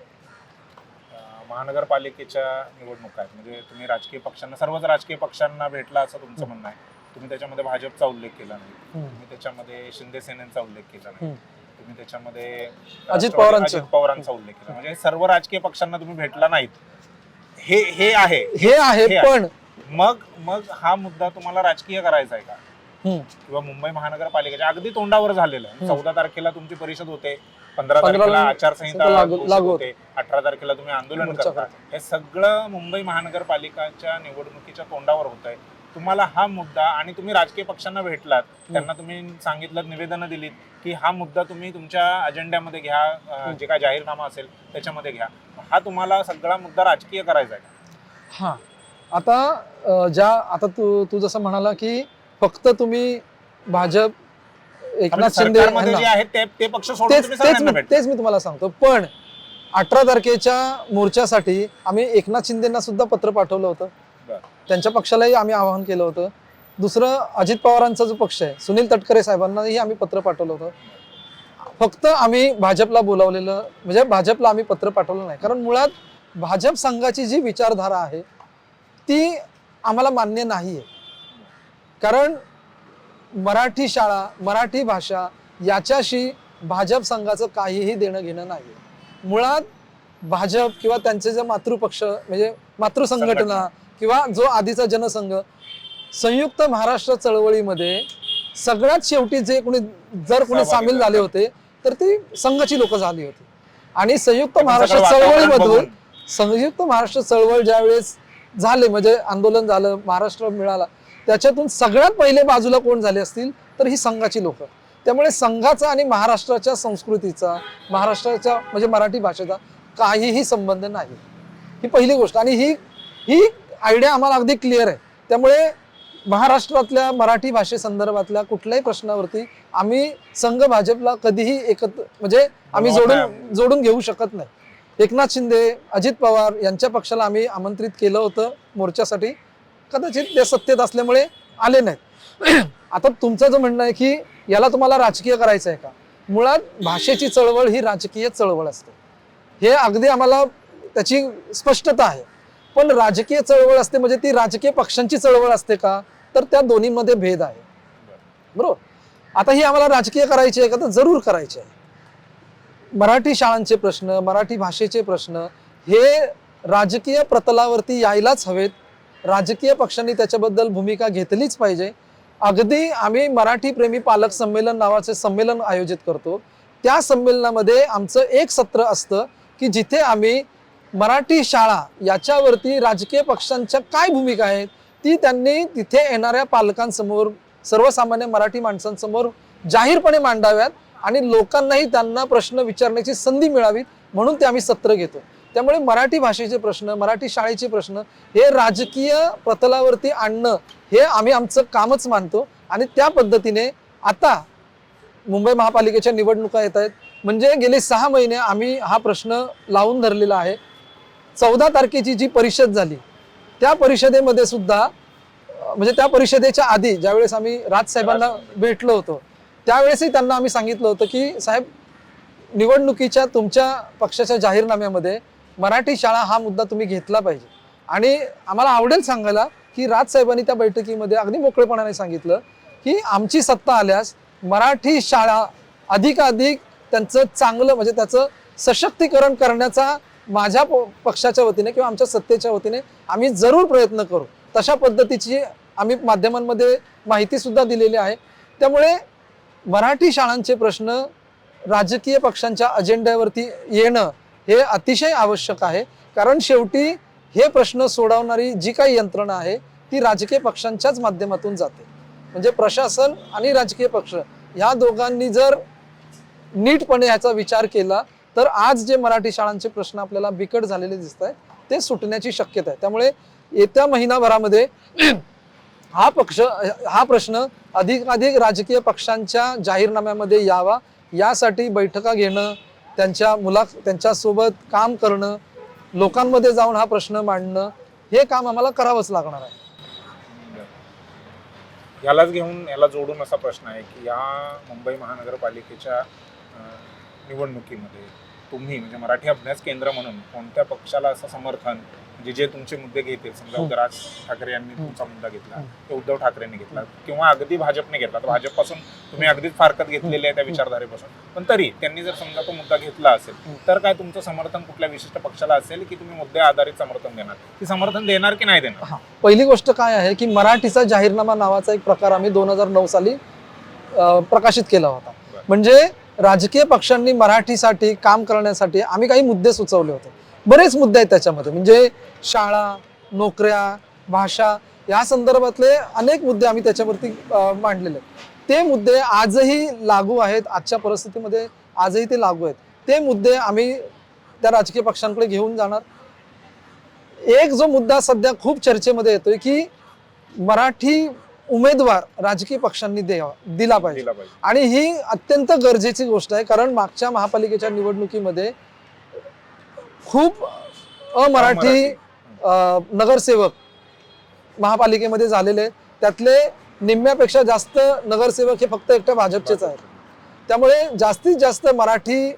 महानगरपालिकेच्या निवडणुका आहेत, म्हणजे तुम्ही राजकीय पक्षांना, सर्वच राजकीय पक्षांना भेटला असं तुमचं म्हणणं आहे. तुम्ही त्याच्यामध्ये भाजपचा उल्लेख केला नाही, तुम्ही त्याच्यामध्ये शिंदे सेनेचा उल्लेख केला नाही, तुम्ही त्याच्यामध्ये अजित पवारांचा उल्लेख केला. म्हणजे सर्व राजकीय पक्षांना तुम्ही भेटला नाहीत. हे आहे पण मग हा मुद्दा तुम्हाला राजकीय करायचा आहे का? किंवा मुंबई महानगरपालिकेच्या अगदी तोंडावर झालेलं आहे. 14 तारखेला तुमची परिषद होते, 15 तारखेला आचारसंहिता लागू होते, 18 तारखेला तुम्ही आंदोलन करता. हे सगळं मुंबई महानगरपालिकाच्या निवडणुकीच्या तोंडावर होत आहे. तुम्हाला हा मुद्दा, आणि तुम्ही राजकीय पक्षांना भेटलात, त्यांना तुम्ही सांगितलं, निवेदनं दिलीत की हा मुद्दा तुम्ही तुमच्या अजेंड्यामध्ये घ्या, जे काय जाहीरनामा असेल त्याच्यामध्ये घ्या. हा तुम्हाला सगळा मुद्दा राजकीय करायचा आहे का? हा, आता तू जसं म्हणाला की फक्त तुम्ही भाजप, एकनाथ शिंदे जे आहेत ते पक्ष सोडून तुम्ही सगळ्यांना भेटता. तेच मी तुम्हाला सांगतो. पण 18 तारखेच्या मोर्चासाठी आम्ही एकनाथ शिंदेना सुद्धा पत्र पाठवलं होतं, त्यांच्या पक्षालाही आम्ही आवाहन केलं होतं. दुसरं, अजित पवारांचा जो पक्ष आहे, सुनील तटकरे साहेबांनाही आम्ही पत्र पाठवलं होतं. फक्त आम्ही भाजपला बोलावलेलं, म्हणजे भाजपला आम्ही पत्र पाठवलं नाही. कारण मुळात भाजप संघाची जी विचारधारा आहे ती आम्हाला मान्य नाहीये. कारण मराठी शाळा, मराठी भाषा याच्याशी भाजप संघाचं काहीही देणं घेणं नाही. मुळात भाजप किंवा त्यांचे जे मातृपक्ष म्हणजे मातृसंघटना किंवा जो आधीचा जनसंघ, संयुक्त महाराष्ट्र चळवळीमध्ये सगळ्यात शेवटी जे जर कोणी सामील झाले होते तर ती संघाची लोक झाली होती. आणि संयुक्त महाराष्ट्र चळवळ ज्यावेळेस झाले, म्हणजे आंदोलन झालं, महाराष्ट्र मिळाला, त्याच्यातून सगळ्यात पहिले बाजूला कोण झाले असतील तर ही संघाची लोक. त्यामुळे संघाचा आणि महाराष्ट्राच्या संस्कृतीचा, महाराष्ट्राच्या म्हणजे मराठी भाषेचा काहीही संबंध नाही. ही पहिली गोष्ट. आणि ही आयडिया आम्हाला अगदी क्लिअर आहे. त्यामुळे महाराष्ट्रातल्या मराठी भाषेसंदर्भातल्या कुठल्याही प्रश्नावरती आम्ही संघ भाजपला कधीही एकत्र म्हणजे आम्ही जोडून घेऊ शकत नाही. एकनाथ शिंदे, अजित पवार यांच्या पक्षाला आम्ही आमंत्रित केलं होतं मोर्चासाठी, कदाचित ते सत्तेत असल्यामुळे आले नाहीत. आता तुमचं जो म्हणणं आहे की याला तुम्हाला राजकीय करायचं आहे का, मुळात भाषेची चळवळ ही राजकीय चळवळ असते, हे अगदी आम्हाला त्याची स्पष्टता आहे. पण राजकीय चळवळ असते म्हणजे ती राजकीय पक्षांची चळवळ असते का, तर त्या दोन्हीमध्ये भेद आहे. बरोबर. आता ही आम्हाला राजकीय करायची आहे का, तर जरूर करायची आहे. मराठी शाळांचे प्रश्न, मराठी भाषेचे प्रश्न हे राजकीय प्रतलावरती यायलाच हवेत. राजकीय पक्षांनी त्याच्याबद्दल भूमिका घेतलीच पाहिजे. अगदी आम्ही मराठी प्रेमी पालक संमेलन नावाचे संमेलन आयोजित करतो. त्या संमेलनामध्ये आमचं एक सत्र असतं की जिथे आम्ही मराठी शाळा याच्यावरती राजकीय पक्षांच्या काय भूमिका आहेत ती त्यांनी तिथे येणाऱ्या पालकांसमोर, सर्वसामान्य मराठी माणसांसमोर जाहीरपणे मांडाव्यात आणि लोकांनाही त्यांना प्रश्न विचारण्याची संधी मिळावी, म्हणून ते आम्ही सत्र घेतो. त्यामुळे मराठी भाषेचे प्रश्न, मराठी शाळेचे प्रश्न हे राजकीय प्रतलावरती आणणं हे आम्ही आमचं कामच मानतो. आणि त्या पद्धतीने आता मुंबई महापालिकेच्या निवडणुका येत आहेत, म्हणजे गेले 6 महिने आम्ही हा प्रश्न लावून धरलेला आहे. 14 तारखेची जी परिषद झाली त्या परिषदेमध्ये सुद्धा, म्हणजे त्या परिषदेच्या आधी ज्यावेळेस आम्ही राजसाहेबांना भेटलो होतो त्यावेळेसही त्यांना आम्ही सांगितलं होतं की साहेब, निवडणुकीच्या तुमच्या पक्षाच्या जाहीरनाम्यामध्ये मराठी शाळा हा मुद्दा तुम्ही घेतला पाहिजे. आणि आम्हाला आवडेल सांगायला की राजसाहेबांनी त्या बैठकीमध्ये अगदी मोकळेपणाने सांगितलं की आमची सत्ता आल्यास मराठी शाळा अधिकाधिक त्यांचं चांगलं म्हणजे त्याचं सशक्तीकरण करण्याचा माझ्या पक्षाच्या वतीने किंवा आमच्या सत्तेच्या वतीने आम्ही जरूर प्रयत्न करू. तशा पद्धतीची आम्ही माध्यमांमध्ये माहिती सुद्धा दिलेली आहे. त्यामुळे मराठी शाळांचे प्रश्न राजकीय पक्षांच्या अजेंड्यावरती येणं हे अतिशय आवश्यक आहे. कारण शेवटी हे प्रश्न सोडवणारी जी काही यंत्रणा आहे ती राजकीय पक्षांच्याच माध्यमातून जाते. म्हणजे प्रशासन आणि राजकीय पक्ष या दोघांनी जर नीटपणे ह्याचा विचार केला तर आज जे मराठी शाळांचे प्रश्न आपल्याला बिकट झालेले दिसत आहेत ते सुटण्याची शक्यता आहे. त्यामुळे येत्या महिनाभरामध्ये हा प्रश्न अधिकाधिक राजकीय पक्षांच्या जाहीरनाम्यामध्ये यावा यासाठी बैठका घेणं, त्यांच्यासोबत काम करणं, लोकांमध्ये जाऊन हा प्रश्न मांडणं, हे काम आम्हाला करावंच लागणार आहे. यालाच घेऊन याला जोडून असा प्रश्न आहे की या मुंबई महानगरपालिकेच्या निवडणुकीमध्ये तुम्ही म्हणजे मराठी अभ्यास केंद्र म्हणून कोणत्या पक्षाला असं समर्थन, म्हणजे जे तुमचे मुद्दे घेतील, समजा उद्या राज ठाकरे यांनी तुमचा मुद्दा घेतला, तो उद्धव ठाकरेंनी घेतला किंवा अगदी भाजपने घेतला, तर भाजपपासून तुम्ही अगदीच फारकत घेतलेली आहे त्या विचारधारेपासून, पण तरी त्यांनी जर समजा तो मुद्दा घेतला असेल तर काय तुमचं समर्थन कुठल्या विशिष्ट पक्षाला असेल की तुम्ही मुद्दे आधारित समर्थन देणार, की समर्थन देणार की नाही देणार? पहिली गोष्ट काय आहे की मराठीचा जाहीरनामा नावाचा एक प्रकार आम्ही 2009 साली प्रकाशित केला होता. म्हणजे राजकीय पक्षांनी मराठीसाठी काम करण्यासाठी आम्ही काही मुद्दे सुचवले होते. बरेच मुद्दे आहेत त्याच्यामध्ये, म्हणजे शाळा, नोकऱ्या, भाषा या संदर्भातले अनेक मुद्दे आम्ही त्याच्यावरती मांडलेले आहेत. ते मुद्दे आजही लागू आहेत, आजच्या परिस्थितीमध्ये आजही ते लागू आहेत. ते मुद्दे आम्ही त्या राजकीय पक्षांकडे घेऊन जाणार. एक जो मुद्दा सध्या खूप चर्चेमध्ये येतोय की मराठी उमेदवार राजकीय पक्षांनी दिला पाहिजे, आणि ही अत्यंत गरजेची गोष्ट आहे. कारण मागच्या महापालिकेच्या निवडणुकीमध्ये खूप अमराठी नगरसेवक महापालिकेमध्ये झालेले, त्यातले निम्म्यापेक्षा जास्त नगरसेवक हे फक्त एकट्या भाजपचेच आहेत. त्यामुळे जास्तीत जास्त मराठी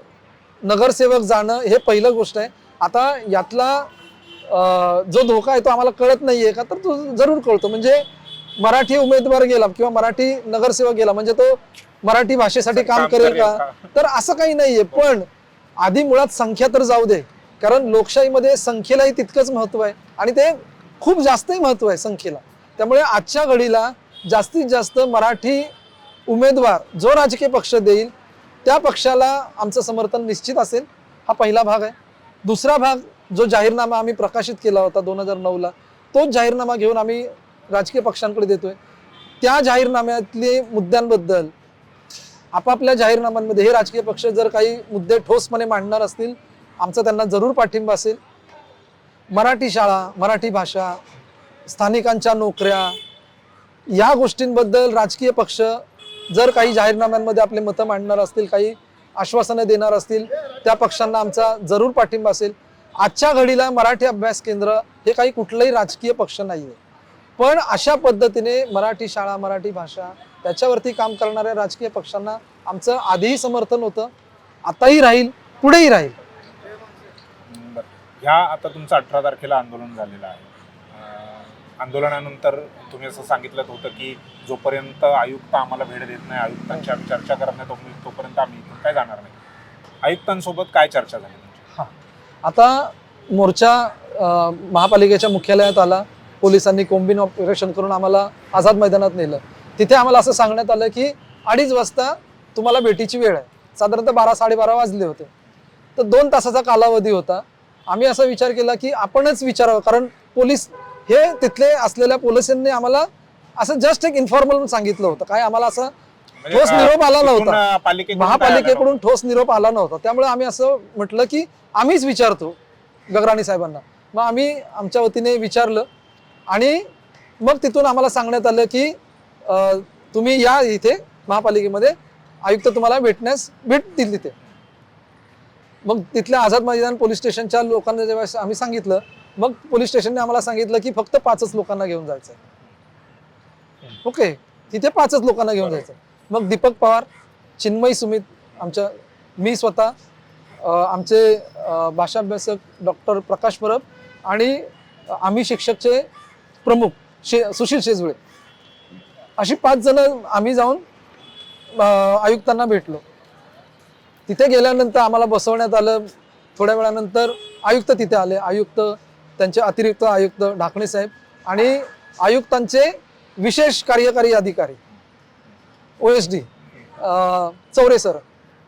नगरसेवक जाणं हे पहिलं गोष्ट आहे. आता यातला जो धोका आहे तो आम्हाला कळत नाहीये का, तर तो जरूर कळतो. म्हणजे मराठी उमेदवार गेला किंवा मराठी नगरसेवक गेला म्हणजे तो मराठी भाषेसाठी काम करेल का, तर असं काही नाहीये. पण आधी मुळात संख्या तर जाऊ दे, कारण लोकशाहीमध्ये संख्येलाही तितकंच महत्व आहे आणि ते खूप जास्तही महत्व आहे संख्येला. त्यामुळे आजच्या घडीला जास्तीत जास्त मराठी उमेदवार जो राजकीय पक्ष देईल त्या पक्षाला आमचं समर्थन निश्चित असेल. हा पहिला भाग आहे. दुसरा भाग, जो जाहीरनामा आम्ही प्रकाशित केला होता 2009ला, तोच जाहीरनामा घेऊन आम्ही राजकीय पक्षांकडे देतोय. त्या जाहीरनाम्यातले मुद्द्यांबद्दल आपापल्या जाहीरनाम्यांमध्ये हे राजकीय पक्ष जर काही मुद्दे ठोसपणे मांडणार असतील, आमचा त्यांना जरूर पाठिंबा असेल. मराठी शाळा, मराठी भाषा, स्थानिकांच्या नोकऱ्या या गोष्टींबद्दल राजकीय पक्ष जर काही जाहीरनाम्यांमध्ये आपले मतं मांडणार असतील, काही आश्वासनं देणार असतील, त्या पक्षांना आमचा जरूर पाठिंबा असेल. आजच्या घडीला मराठी अभ्यास केंद्र हे काही कुठलाही राजकीय पक्ष नाहीये, पण अशा पद्धतीने मराठी शाळा, मराठी भाषा त्याच्यावरती काम करणाऱ्या राजकीय पक्षांना आमचं आधीही समर्थन होतं, आताही राहील, पुढेही राहील. ह्या आता तुमचं 18 तारखेला आंदोलन झालेलं आहे. आंदोलनानंतर तुम्ही असं सांगितलं होतं की जोपर्यंत आयुक्त आम्हाला भेट देत नाही, आयुक्तांची आम्ही चर्चा करत नाही, तोपर्यंत आम्ही इथून काय जाणार नाही. आयुक्तांसोबत काय चर्चा झाली? आता मोर्चा महापालिकेच्या मुख्यालयात आला. पोलिसांनी कोम्बिन ऑपरेशन करून आम्हाला आझाद मैदानात नेलं. तिथे आम्हाला असं सांगण्यात आलं की 2:30 वाजता तुम्हाला भेटीची वेळ आहे. साधारणतः 12-12:30 वाजले होते. तर 2 तासाचा कालावधी होता. आम्ही असा विचार केला की आपणच विचारावं, कारण पोलीस हे तिथले असलेल्या पोलिसांनी आम्हाला असं जस्ट एक इन्फॉर्मल सांगितलं होतं. काय आम्हाला असं ठोस निरोप आला नव्हता, महापालिकेकडून ठोस निरोप आला नव्हता. त्यामुळे आम्ही असं म्हटलं की आम्हीच विचारतो गगराणी साहेबांना. मग आम्ही आमच्या वतीने विचारलं आणि मग तिथून आम्हाला सांगण्यात आलं की तुम्ही या इथे महापालिकेमध्ये, आयुक्त तुम्हाला भेटतील तिथे. मग तिथल्या आझाद मैदान पोलीस स्टेशनच्या लोकांना जेव्हा आम्ही सांगितलं, मग पोलीस स्टेशनने आम्हाला सांगितलं की फक्त 5च लोकांना घेऊन जायचं. ओके, तिथे 5च लोकांना घेऊन जायचं. मग दीपक पवार, चिन्मय सुमित, मी स्वतः, आमचे भाषा अभ्यासक डॉक्टर प्रकाश परब आणि आम्ही शिक्षकचे प्रमुख सुशील शेजवळे, अशी 5 जण आम्ही जाऊन आयुक्तांना भेटलो. तिथे गेल्यानंतर आम्हाला बसवण्यात आलं. थोड्या वेळानंतर आयुक्त तिथे आले. आयुक्त, त्यांचे अतिरिक्त आयुक्त ढाकणे साहेब आणि आयुक्तांचे विशेष कार्यकारी अधिकारी OSD चौरे सर,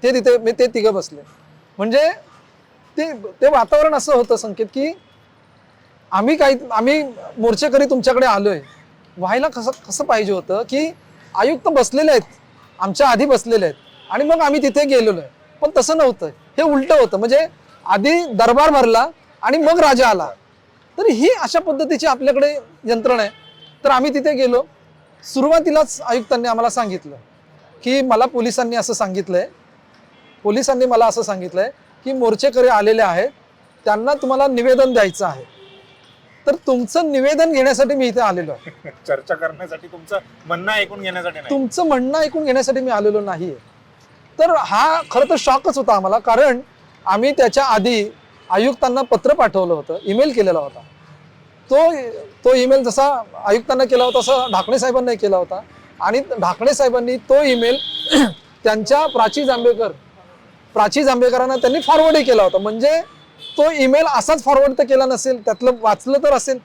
ते तिघं बसले. म्हणजे ते वातावरण असं होतं संकेत की आम्ही मोर्चेकरी तुमच्याकडे आलोय. व्हायला कसं पाहिजे होतं की आयुक्त बसलेले आहेत, आमच्या आधी बसलेले आहेत आणि मग आम्ही तिथे गेलेलो आहे, पण तसं नव्हतं. हे उलट होतं. म्हणजे आधी दरबार भरला आणि मग राजा आला. तर ही अशा पद्धतीची आपल्याकडे यंत्रणा आहे. तर आम्ही तिथे गेलो. सुरुवातीलाच आयुक्तांनी आम्हाला सांगितलं की मला पोलिसांनी असं सांगितलंय की मोर्चेकरी आलेले आहेत, त्यांना तुम्हाला निवेदन द्यायचं आहे. तर तुमचं निवेदन घेण्यासाठी मी इथे आलेलो आहे. चर्चा करण्यासाठी, तुमचं म्हणणं ऐकून घेण्यासाठी नाही. तुमचं म्हणणं ऐकून घेण्यासाठी मी आलेलो नाहीये. तर हा खरं तर शॉकच होता आम्हाला, कारण आम्ही त्याच्या आधी आयुक्तांना पत्र पाठवलं होतं, ईमेल केलेला होता. तो ईमेल जसा आयुक्तांना केला होता तसा ढाकणे साहेबांनाही केला होता. आणि ढाकणे साहेबांनी तो ईमेल त्यांच्या प्राची जांभेकरांना त्यांनी फॉरवर्डही केला होता. म्हणजे तो ईमेल असाच फॉरवर्ड तर केला नसेल, त्यातलं वाचलं तर असेल.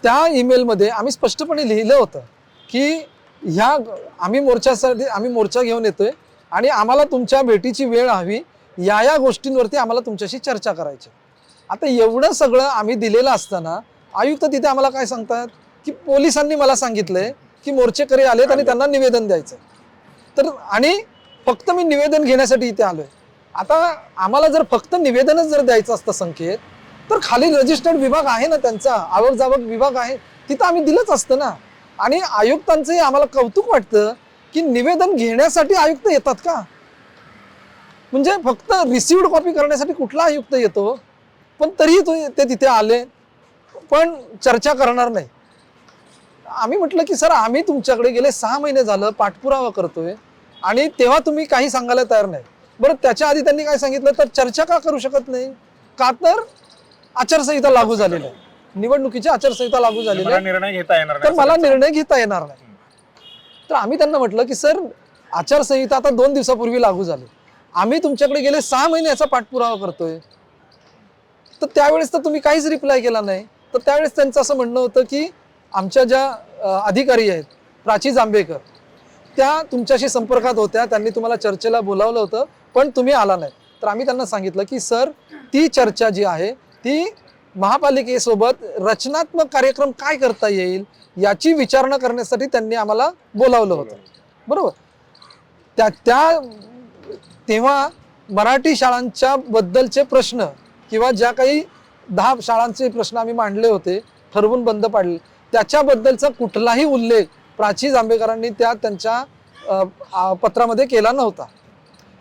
त्या ईमेलमध्ये आम्ही स्पष्टपणे लिहिलं होतं की आम्ही मोर्चा घेऊन येतोय आणि आम्हाला तुमच्या भेटीची वेळ हवी, या गोष्टींवरती आम्हाला तुमच्याशी चर्चा करायची. आता एवढं सगळं आम्ही दिलेलं असताना आयुक्त तिथे आम्हाला काय सांगतात की पोलिसांनी मला सांगितलंय की मोर्चेकरी आलेत आणि त्यांना निवेदन द्यायचं. तर आणि फक्त मी निवेदन घेण्यासाठी इथे आलोय. आता आम्हाला जर फक्त निवेदनच जर द्यायचं असतं संकेत, तर खाली रजिस्टर्ड विभाग आहे ना, त्यांचा आवक जावक विभाग आहे, तिथं आम्ही दिलंच असतं ना. आणि आयुक्तांचंही आम्हाला कौतुक वाटतं की निवेदन घेण्यासाठी आयुक्त येतात का? म्हणजे फक्त रिसिव्ड कॉपी करण्यासाठी कुठला आयुक्त येतो? पण तरीही ते तिथे आले, पण चर्चा करणार नाही. आम्ही म्हटलं की सर, आम्ही तुमच्याकडे गेले 6 महिने झालं पाठपुरावा करतोय आणि तेव्हा तुम्ही काही सांगायला तयार नाही. बरं, त्याच्या आधी त्यांनी काय सांगितलं, तर चर्चा का करू शकत नाही? का तर आचारसंहिता लागू झालेली आहे, निवडणुकीची आचारसंहिता लागू झालेली आहे, निर्णय घेता येणार तर मला निर्णय घेता येणार नाही. तर आम्ही त्यांना म्हटलं की सर, आचारसंहिता आता 2 दिवसापूर्वी लागू झाली, आम्ही तुमच्याकडे गेले 6 महिने याचा पाठपुरावा करतोय, तर त्यावेळेस तर तुम्ही काहीच रिप्लाय केला नाही. तर त्यावेळेस त्यांचं असं म्हणणं होतं की आमच्या ज्या अधिकारी आहेत प्राची जांभेकर, त्या तुमच्याशी संपर्कात होत्या, त्यांनी तुम्हाला चर्चेला बोलावलं होतं पण तुम्ही आला नाही. तर आम्ही त्यांना सांगितलं की सर, ती चर्चा जी आहे ती महापालिकेसोबत रचनात्मक कार्यक्रम काय करता येईल याची विचारणा करण्यासाठी त्यांनी आम्हाला बोलावलं होतं. बरोबर. तेव्हा मराठी शाळांच्या बद्दलचे प्रश्न किंवा ज्या काही 10 शाळांचे प्रश्न आम्ही मांडले होते, ठरवून बंद पाडले, त्याच्याबद्दलचा कुठलाही उल्लेख प्राची जांभेकरांनी त्यांच्या पत्रामध्ये केला नव्हता.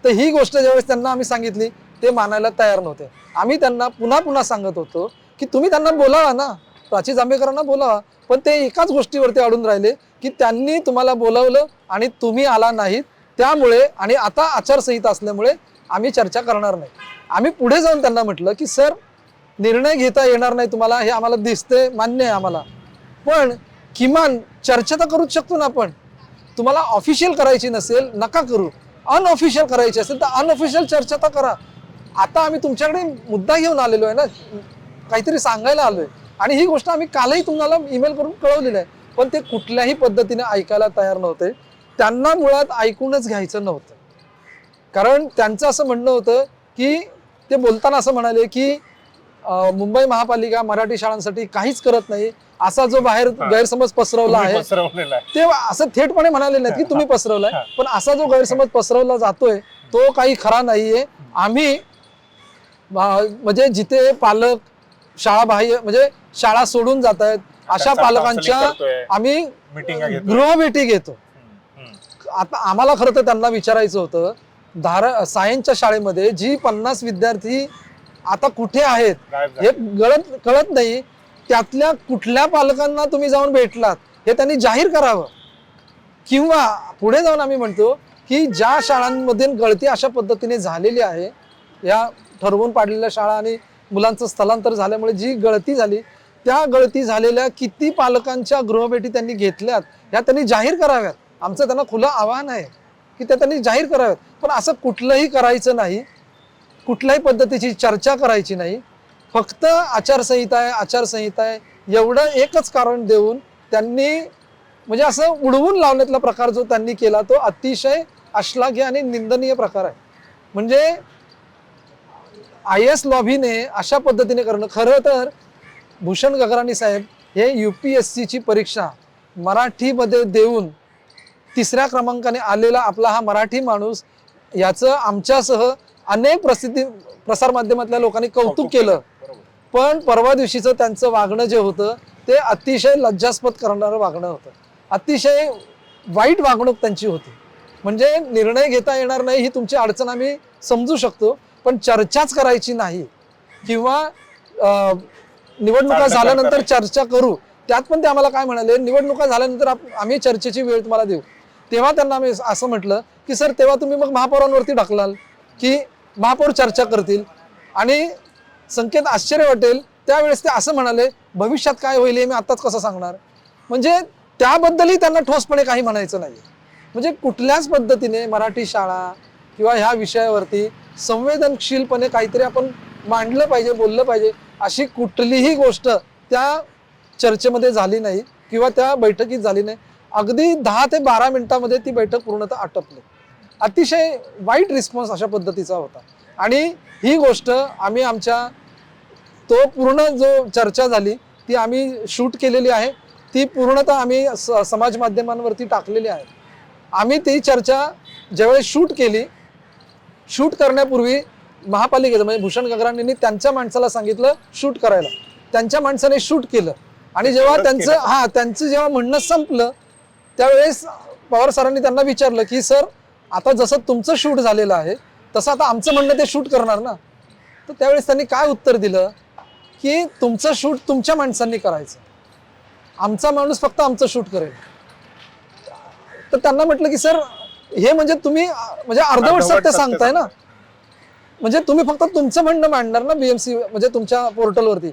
तर ही गोष्ट ज्यावेळेस त्यांना आम्ही सांगितली, ते मानायला तयार नव्हते. आम्ही त्यांना पुन्हा सांगत होतो की तुम्ही त्यांना बोलावा ना, प्राची जांभेकरांना बोलावा, पण ते एकाच गोष्टीवरती अडून राहिले की त्यांनी तुम्हाला बोलावलं आणि तुम्ही आला नाहीत, त्यामुळे आणि आता आचारसंहिता असल्यामुळे आम्ही चर्चा करणार नाही. आम्ही पुढे जाऊन त्यांना म्हटलं की सर, निर्णय घेता येणार नाही तुम्हाला, हे आम्हाला दिसते, मान्य आहे आम्हाला, पण किमान चर्चा तर करूच शकतो ना आपण. तुम्हाला ऑफिशियल करायची नसेल नका करू, अनऑफिशियल करायची असेल तर अनऑफिशियल चर्चा तर करा. आता आम्ही तुमच्याकडे मुद्दा घेऊन आलेलो आहे ना, काहीतरी सांगायला आलोय, आणि ही गोष्ट आम्ही कालही तुम्हाला ईमेल करून कळवलेली आहे, पण ते कुठल्याही पद्धतीने ऐकायला तयार नव्हते. त्यांना मुळात ऐकूनच घ्यायचं नव्हतं. कारण त्यांचं असं म्हणणं होतं की ते बोलताना असं म्हणाले की मुंबई महापालिका मराठी शाळांसाठी काहीच करत नाही, असा जो बाहेर गैरसमज पसरवला आहे, ते असं थेटपणे म्हणाले नाहीत की तुम्ही पसरवलाय, पण असा जो गैरसमज पसरवला जातोय तो काही खरा नाहीये. आम्ही म्हणजे जिथे पालक म्हणजे शाळा सोडून जात आहेत अशा पालकांच्या आम्ही गृहभेटी घेतो. आता आम्हाला खरं तर त्यांना विचारायचं होतं, सायन्सच्या शाळेमध्ये जी 50 विद्यार्थी आता कुठे आहेत हे कळत नाही, त्यातल्या कुठल्या पालकांना तुम्ही जाऊन भेटलात हे त्यांनी जाहीर करावं. किंवा पुढे जाऊन आम्ही म्हणतो की ज्या शाळांमध्ये गळती अशा पद्धतीने झालेली आहे, या ठरवून पाडलेल्या शाळा आणि मुलांचं स्थलांतर झाल्यामुळे जी गळती झाली, त्या गळती झालेल्या किती पालकांच्या गृहभेटी त्यांनी घेतल्यात ह्या त्यांनी जाहीर कराव्यात. आमचं त्यांना खुलं आवाहन आहे की त्या त्यांनी जाहीर कराव्यात. पण असं कुठलंही करायचं नाही, कुठल्याही पद्धतीची चर्चा करायची नाही, फक्त आचारसंहिता आहे एवढं एकच कारण देऊन त्यांनी म्हणजे असं उडवून लावण्यातला प्रकार जो त्यांनी केला तो अतिशय अश्लाघ्य आणि निंदनीय प्रकार आहे. म्हणजे IAS लॉबीने अशा पद्धतीने करणं, खरं तर भूषण गगराणी साहेब हे UPSCची परीक्षा मराठीमध्ये देऊन 3ऱ्या क्रमांकाने आलेला आपला हा मराठी माणूस, याचं आमच्यासह अनेक प्रसार माध्यमातल्या लोकांनी कौतुक केलं, बरोबर. पण परवा दिवशीचं त्यांचं वागणं जे होतं ते अतिशय लज्जास्पद करणारं वागणं होतं. अतिशय वाईट वागणूक त्यांची होती. म्हणजे निर्णय घेता येणार नाही ही तुमची अडचण आम्ही समजू शकतो, पण चर्चाच करायची नाही किंवा निवडणुका झाल्यानंतर चर्चा करू. त्यात पण ते आम्हाला काय म्हणाले, निवडणुका झाल्यानंतर आम्ही चर्चेची वेळ तुम्हाला देऊ. तेव्हा त्यांना आम्ही असं म्हटलं की सर तेव्हा तुम्ही मग महापौरांवरती ढकलाल की महापौर चर्चा करतील, आणि संकेत आश्चर्य वाटेल त्यावेळेस ते असं म्हणाले भविष्यात काय होईल हे मी आताच कसं सांगणार. म्हणजे त्याबद्दलही त्यांना ठोसपणे काही म्हणायचं नाही. म्हणजे कुठल्याच पद्धतीने मराठी शाळा किंवा ह्या विषयावरती संवेदनशीलपणे काहीतरी आपण मांडलं पाहिजे, बोललं पाहिजे, अशी कुठलीही गोष्ट त्या चर्चेमध्ये झाली नाही किंवा त्या बैठकीत झाली नाही. अगदी 10 ते 12 मिनिटांमध्ये ती बैठक पूर्णतः आटपली. अतिशय वाईट रिस्पॉन्स अशा पद्धतीचा होता. आणि ही गोष्ट आम्ही आमच्या तो पूर्ण जो चर्चा झाली ती आम्ही शूट केलेली आहे. ती पूर्णतः आम्ही समाज माध्यमांवरती टाकलेली आहे. आम्ही ती चर्चा ज्यावेळेस शूट केली, शूट करण्यापूर्वी महापालिकेचं म्हणजे भूषण गगरांनी त्यांच्या माणसाला सांगितलं शूट करायला. त्यांच्या माणसाने शूट केलं आणि जेव्हा त्यांचं जेव्हा म्हणणं संपलं त्यावेळेस पवार सरांनी त्यांना विचारलं की सर आता जसं तुमचं शूट झालेलं आहे तसं आता आमचं म्हणणं ते शूट करणार ना. तर त्यावेळेस त्यांनी काय उत्तर दिलं की तुमचं शूट तुमच्या माणसांनी करायचं, आमचा माणूस फक्त आमचं शूट करेल. तर त्यांना म्हटलं की सर हे म्हणजे तुम्ही म्हणजे अर्धवट सत्य सांगताय ना, म्हणजे तुम्ही फक्त तुमचं म्हणणं मांडणार ना बीएमसी म्हणजे तुमच्या पोर्टलवरती.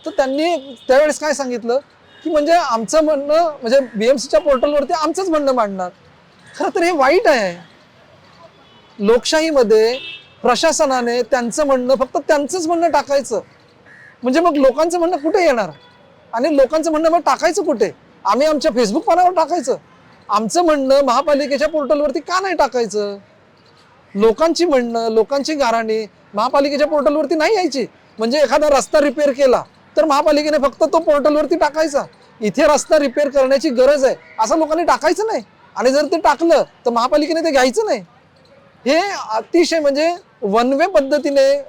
तर त्यांनी त्यावेळेस काय सांगितलं की म्हणजे आमचं म्हणणं म्हणजे बीएमसीच्या पोर्टलवरती आमचंच म्हणणं मांडणार. खरं तर हे वाईट आहे. लोकशाहीमध्ये प्रशासनाने त्यांचं म्हणणं फक्त त्यांचंच म्हणणं टाकायचं, म्हणजे मग लोकांचं म्हणणं कुठे येणार आणि लोकांचं म्हणणं मग टाकायचं कुठे. आम्ही आमच्या फेसबुक पानावर टाकायचं, आमचं म्हणणं महापालिकेच्या पोर्टलवरती का नाही टाकायचं. लोकांची म्हणणं, लोकांची गाऱ्हाणी महापालिकेच्या पोर्टलवरती नाही यायची. म्हणजे एखादा रस्ता रिपेअर केला तर महापालिकेने फक्त तो पोर्टलवरती टाकायचा, इथे रस्ता रिपेअर करण्याची गरज आहे असं लोकांनी टाकायचं नाही. आणि जर ते टाकलं तर महापालिकेने ते घ्यायचं नाही. हे अतिशय म्हणजे वन वे पद्धतीने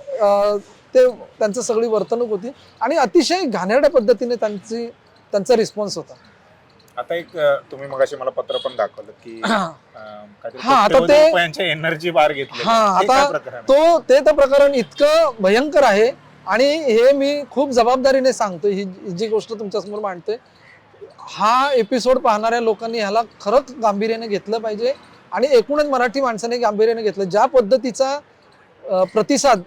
ते त्यांचं सगळी वर्तणूक होती आणि अतिशय घाणेरड्या पद्धतीने त्यांचा रिस्पॉन्स होता. आता एक तुम्ही मगाशी मला पत्र पण दाखवलं की आता ते एनर्जी बार घेतले. आता ते तर प्रकरण इतकं भयंकर आहे आणि हे मी खूप जबाबदारीने सांगतोय. ही जी गोष्ट तुमच्या समोर मांडतोय, हा एपिसोड पाहणाऱ्या लोकांनी ह्याला खरंच गांभीर्याने घेतलं पाहिजे आणि एकूणच मराठी माणसाने गांभीर्याने घेतलं. ज्या पद्धतीचा प्रतिसाद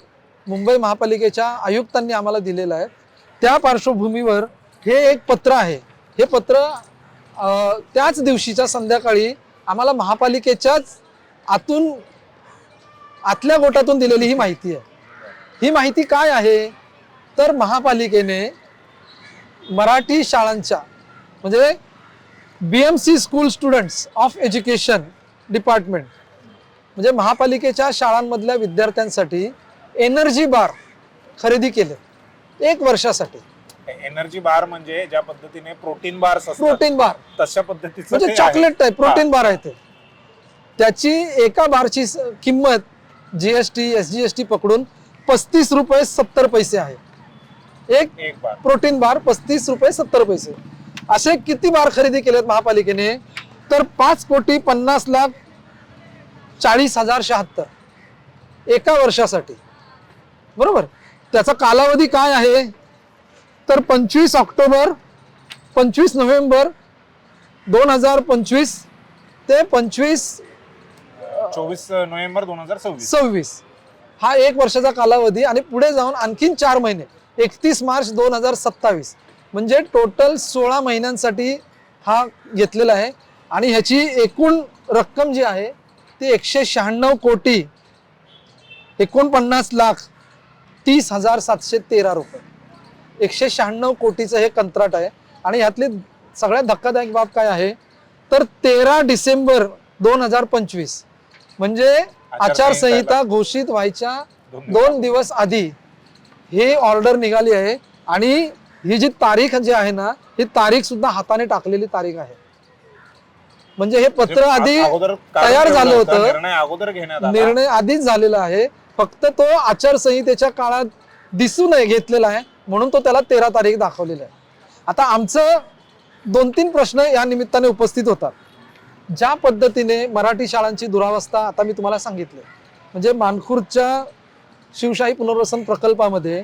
मुंबई महापालिकेच्या आयुक्तांनी आम्हाला दिलेला आहे त्या पार्श्वभूमीवर हे एक पत्र आहे. हे पत्र त्याच दिवशीच्या संध्याकाळी आम्हाला महापालिकेच्याच आतल्या गोटातून दिलेली ही माहिती आहे. ही माहिती काय आहे तर महापालिकेने मराठी शाळांच्या म्हणजे BMC school students of education department म्हणजे महापालिकेच्या शाळांमधल्या विद्यार्थ्यांसाठी एनर्जी बार खरेदी केले 1 वर्षासाठी. एनर्जी बार म्हणजे ज्या पद्धतीने प्रोटीन बार प्रोटीन बार तशा पद्धतीचं म्हणजे चॉकलेट टाईप प्रोटीन बार आहे ते. त्याची एका बारची किंमत जीएसटी एसजीएसटी पकडून 35 रुपये 70 पैसे आहे. एक प्रोटीन बार 35 रुपये 70 पैसे. असे किती बार खरेदी केलेत महापालिकेने तर 5,50,40,076 एका वर्षासाठी. बरोबर. त्याचा कालावधी काय आहे तर 25 ऑक्टोबर 25 नोव्हेंबर 2025 ते 24 नोव्हेंबर 2026 हा 1 वर्षाचा कालावधी आणि पुढे जाऊन आणखीन 4 महिने 31 मार्च 2027 म्हणजे टोटल 16 महिन्यांसाठी हा घेतलेला आहे. आणि ह्याची एकूण रक्कम जी आहे ती 196,49,30,713 रुपये. 196 कोटीचं हे कंत्राट आहे. आणि ह्यातली सगळ्यात धक्कादायक बाब काय आहे तर 13 डिसेंबर 2025 म्हणजे आचारसंहिता घोषित व्हायच्या 2 दिवस आधी ही ऑर्डर निघाली आहे. आणि ही जी तारीख जी आहे ना ही तारीख सुद्धा हाताने टाकलेली तारीख आहे. म्हणजे हे पत्र आधी तयार झालं होतं, निर्णय आधीच झालेला आहे. फक्त तो आचारसंहितेच्या काळात दिसू नये घेतलेला आहे म्हणून तो त्याला 13 तारीख दाखवलेला आहे. आता आमचं 2-3 प्रश्न या निमित्ताने उपस्थित होतात. ज्या पद्धतीने मराठी शाळांची दुरावस्था आता मी तुम्हाला सांगितले, म्हणजे मानखुर्दच्या शिवशाही पुनर्वसन प्रकल्पामध्ये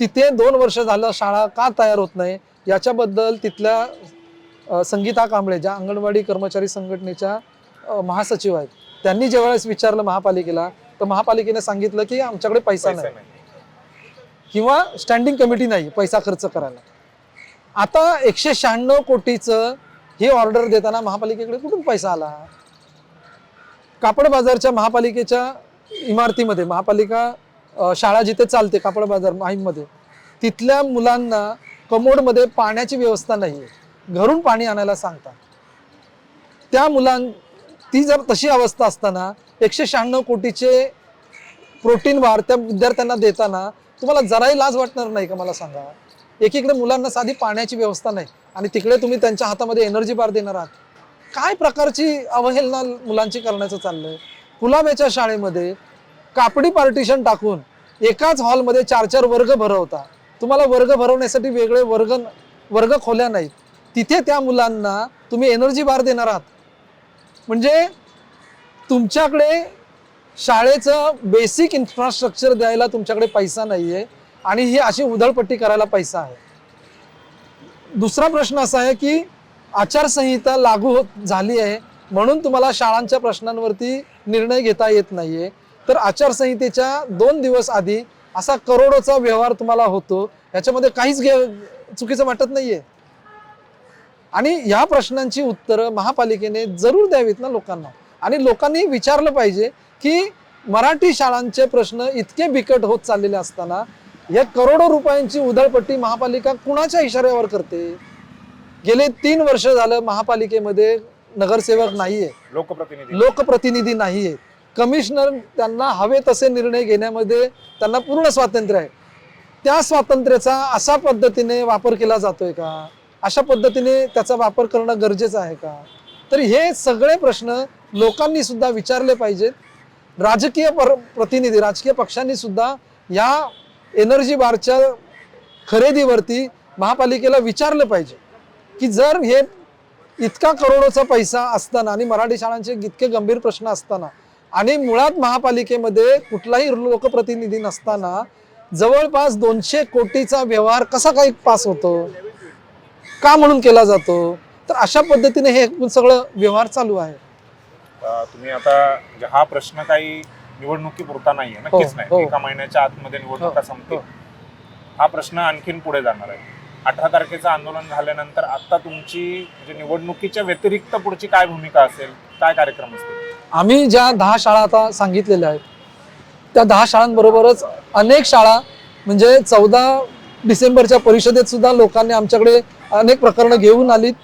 तिथे 2 वर्ष झालं शाळा का तयार होत नाही याच्याबद्दल तिथल्या संगीता कांबळे ज्या अंगणवाडी कर्मचारी संघटनेच्या महासचिव आहेत, त्यांनी ज्यावेळेस विचारलं महापालिकेला, तर महापालिकेने सांगितलं की आमच्याकडे पैसा नाही किंवा स्टँडिंग कमिटी नाही पैसा खर्च करायला. आता 196 कोटीचं ही ऑर्डर देताना महापालिकेकडे कुठून पैसा आला? कापड बाजारच्या महापालिकेच्या इमारतीमध्ये, महापालिका शाळा जिथे चालते कापड बाजार माहीममध्ये, तिथल्या मुलांना कमोडमध्ये पाण्याची व्यवस्था नाही आहे, घरून पाणी आणायला सांगतात. त्या ती जर तशी अवस्था असताना 196 कोटीचे प्रोटीन बार त्या विद्यार्थ्यांना देताना तुम्हाला जराही लाज वाटणार नाही का? मला सांगा. एकीकडे मुलांना साधी पाण्याची व्यवस्था नाही आणि तिकडे तुम्ही त्यांच्या हातामध्ये एनर्जी बार देणार आहात. काय प्रकारची अवहेलना मुलांची करण्याचं चाललंय? कुलाब्याच्या शाळेमध्ये कापडी पार्टिशन टाकून एकाच हॉलमध्ये 4-4 वर्ग भरवता. तुम्हाला वर्ग भरवण्यासाठी वेगळे वर्ग खोल्या नाहीत, तिथे त्या मुलांना तुम्ही एनर्जी बार देणार आहात. म्हणजे तुमच्याकडे शाळेचं बेसिक इन्फ्रास्ट्रक्चर द्यायला तुमच्याकडे पैसा नाहीये आणि ही अशी उधळपट्टी करायला पैसा आहे. दुसरा प्रश्न असा आहे की आचारसंहिता लागू झाली आहे म्हणून तुम्हाला शाळांच्या प्रश्नांवरती निर्णय घेता येत नाहीये. तर आचारसंहितेच्या 2 दिवस आधी असा करोडोचा व्यवहार तुम्हाला होतो, याच्यामध्ये काहीच चुकीचं वाटत नाहीये. आणि या प्रश्नांची उत्तरं महापालिकेने जरूर द्यावीत ना लोकांना. आणि लोकांनी विचारलं पाहिजे की मराठी शाळांचे प्रश्न इतके बिकट होत चाललेले असताना या करोडो रुपयांची उधळपट्टी महापालिका कुणाच्या इशाऱ्यावर करते? गेले 3 वर्ष झालं महापालिकेमध्ये नगरसेवक नाहीये, लोकप्रतिनिधी नाहीये. कमिशनर त्यांना हवे तसे निर्णय घेण्यामध्ये त्यांना पूर्ण स्वातंत्र्य आहे. त्या स्वातंत्र्याचा अशा पद्धतीने वापर केला जातोय का? अशा पद्धतीने त्याचा वापर करणं गरजेचं आहे का? तर हे सगळे प्रश्न लोकांनी सुद्धा विचारले पाहिजेत. राजकीय प्रतिनिधी, राजकीय पक्षांनी सुद्धा या एनर्जी बारच्या खरेदीवरती महापालिकेला विचारलं पाहिजे की जर हे इतका करोडोचा पैसा असताना आणि मराठी शाळांचे इतके गंभीर प्रश्न असताना आणि मुळात महापालिकेमध्ये कुठलाही लोकप्रतिनिधी नसताना जवळपास 200 कोटीचा व्यवहार कसा काही पास होतो, का म्हणून केला जातो? तर अशा पद्धतीने हे सगळं व्यवहार चालू आहे. तुम्ही आता हा प्रश्न काही निवडणुकीपुरता नाहीये, नक्कीच नाही. एका महिन्याच्या आतमध्ये निवडणुका संपतील. हा प्रश्न आणखीन पुढे जाणार आहे. 18 तारखेचं आंदोलन झाल्यानंतर आता तुमची म्हणजे निवडणुकीच्या व्यतिरिक्त पुढची काय भूमिका असेल, काय कार्यक्रम असतील? आम्ही ज्या 10 शाळा आता सांगितलेल्या आहेत त्या 10 शाळांबरोबरच अनेक शाळा, म्हणजे 14 डिसेंबरच्या परिषदेत सुद्धा लोकांनी आमच्याकडे अनेक प्रकरणं घेऊन आलीत.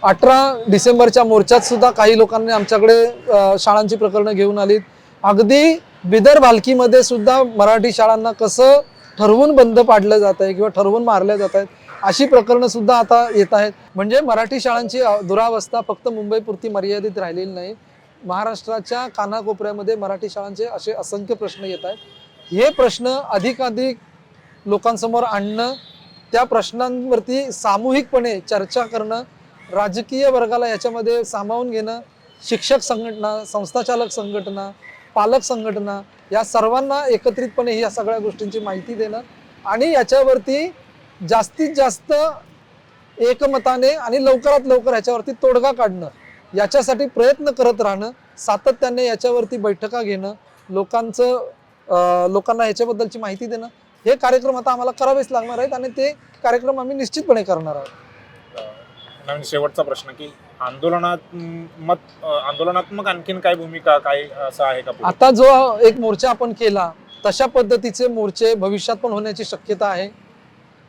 18 डिसेंबरच्या मोर्चात सुद्धा काही लोकांनी आमच्याकडे शाळांची प्रकरणं घेऊन आलीत. अगदी बिदर भालकीमध्ये सुद्धा मराठी शाळांना कसं ठरवून बंद पाडलं जात आहे किंवा ठरवून मारल्या जात आहेत अशी प्रकरणं सुद्धा आता येत आहेत. म्हणजे मराठी शाळांची दुरावस्था फक्त मुंबईपुरती मर्यादित राहिलेली नाही. महाराष्ट्राच्या कानाकोपऱ्यामध्ये मराठी शाळांचे असे असंख्य प्रश्न येत आहेत. हे प्रश्न अधिकाधिक लोकांसमोर आणणं, त्या प्रश्नांवरती सामूहिकपणे चर्चा करणं, राजकीय वर्गाला याच्यामध्ये सामावून घेणं, शिक्षक संघटना, संस्थाचालक संघटना, पालक संघटना या सर्वांना एकत्रितपणे या सगळ्या गोष्टींची माहिती देणं आणि याच्यावरती जास्तीत जास्त एकमताने आणि लवकरात लवकर याच्यावरती तोडगा काढणं, याच्यासाठी प्रयत्न करत राहणं, सातत्याने याच्यावरती बैठका घेणं, लोकांना याच्याबद्दलची माहिती देणं, हे कार्यक्रम आता आम्हाला करावेच लागणार आहेत आणि ते कार्यक्रम आम्ही निश्चितपणे करणार आहोत. नवीन शेवटचा प्रश्न की आंदोलनात्मक आणखीन काय भूमिका काय असं आहे का? आता जो एक मोर्चा आपण केला तशा पद्धतीचे मोर्चे भविष्यात पण होण्याची शक्यता आहे.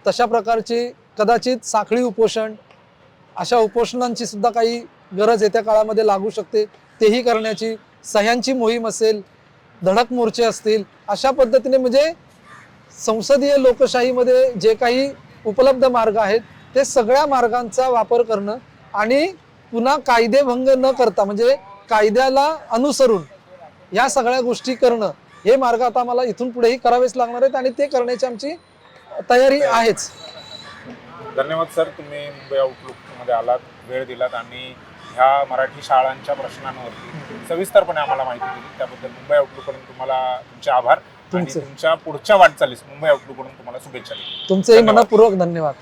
तशा प्रकारची कदाचित साखळी उपोषण, अशा उपोषणांची सुद्धा काही गरज येत्या काळामध्ये लागू शकते, तेही करण्याची. सह्यांची मोहीम असेल, धडक मोर्चे असतील, अशा पद्धतीने म्हणजे संसदीय लोकशाहीमध्ये जे काही उपलब्ध मार्ग आहेत ते सगळ्या मार्गांचा वापर करणं आणि पुन्हा कायदेभंग न करता, म्हणजे कायद्याला अनुसरून या सगळ्या गोष्टी करणं हे मार्ग आता आम्हाला इथून पुढेही करावेच लागणार आहेत आणि ते करण्याची आमची तयारी आहेच. धन्यवाद सर, तुम्ही मुंबई आउटलुकमध्ये आलात, वेळ दिलात आणि ह्या मराठी शाळांच्या प्रश्नांवरती सविस्तरपणे आम्हाला माहिती दिली. त्याबद्दल मुंबई आउटलुककडून तुम्हाला तुमचे आभार आणि तुमचे. तुमच्या पुढच्या वाटचालीस मुंबई आउटलुककडून तुम्हाला शुभेच्छा. तुमचेही धन्यवाद. मनपूर्वक धन्यवाद.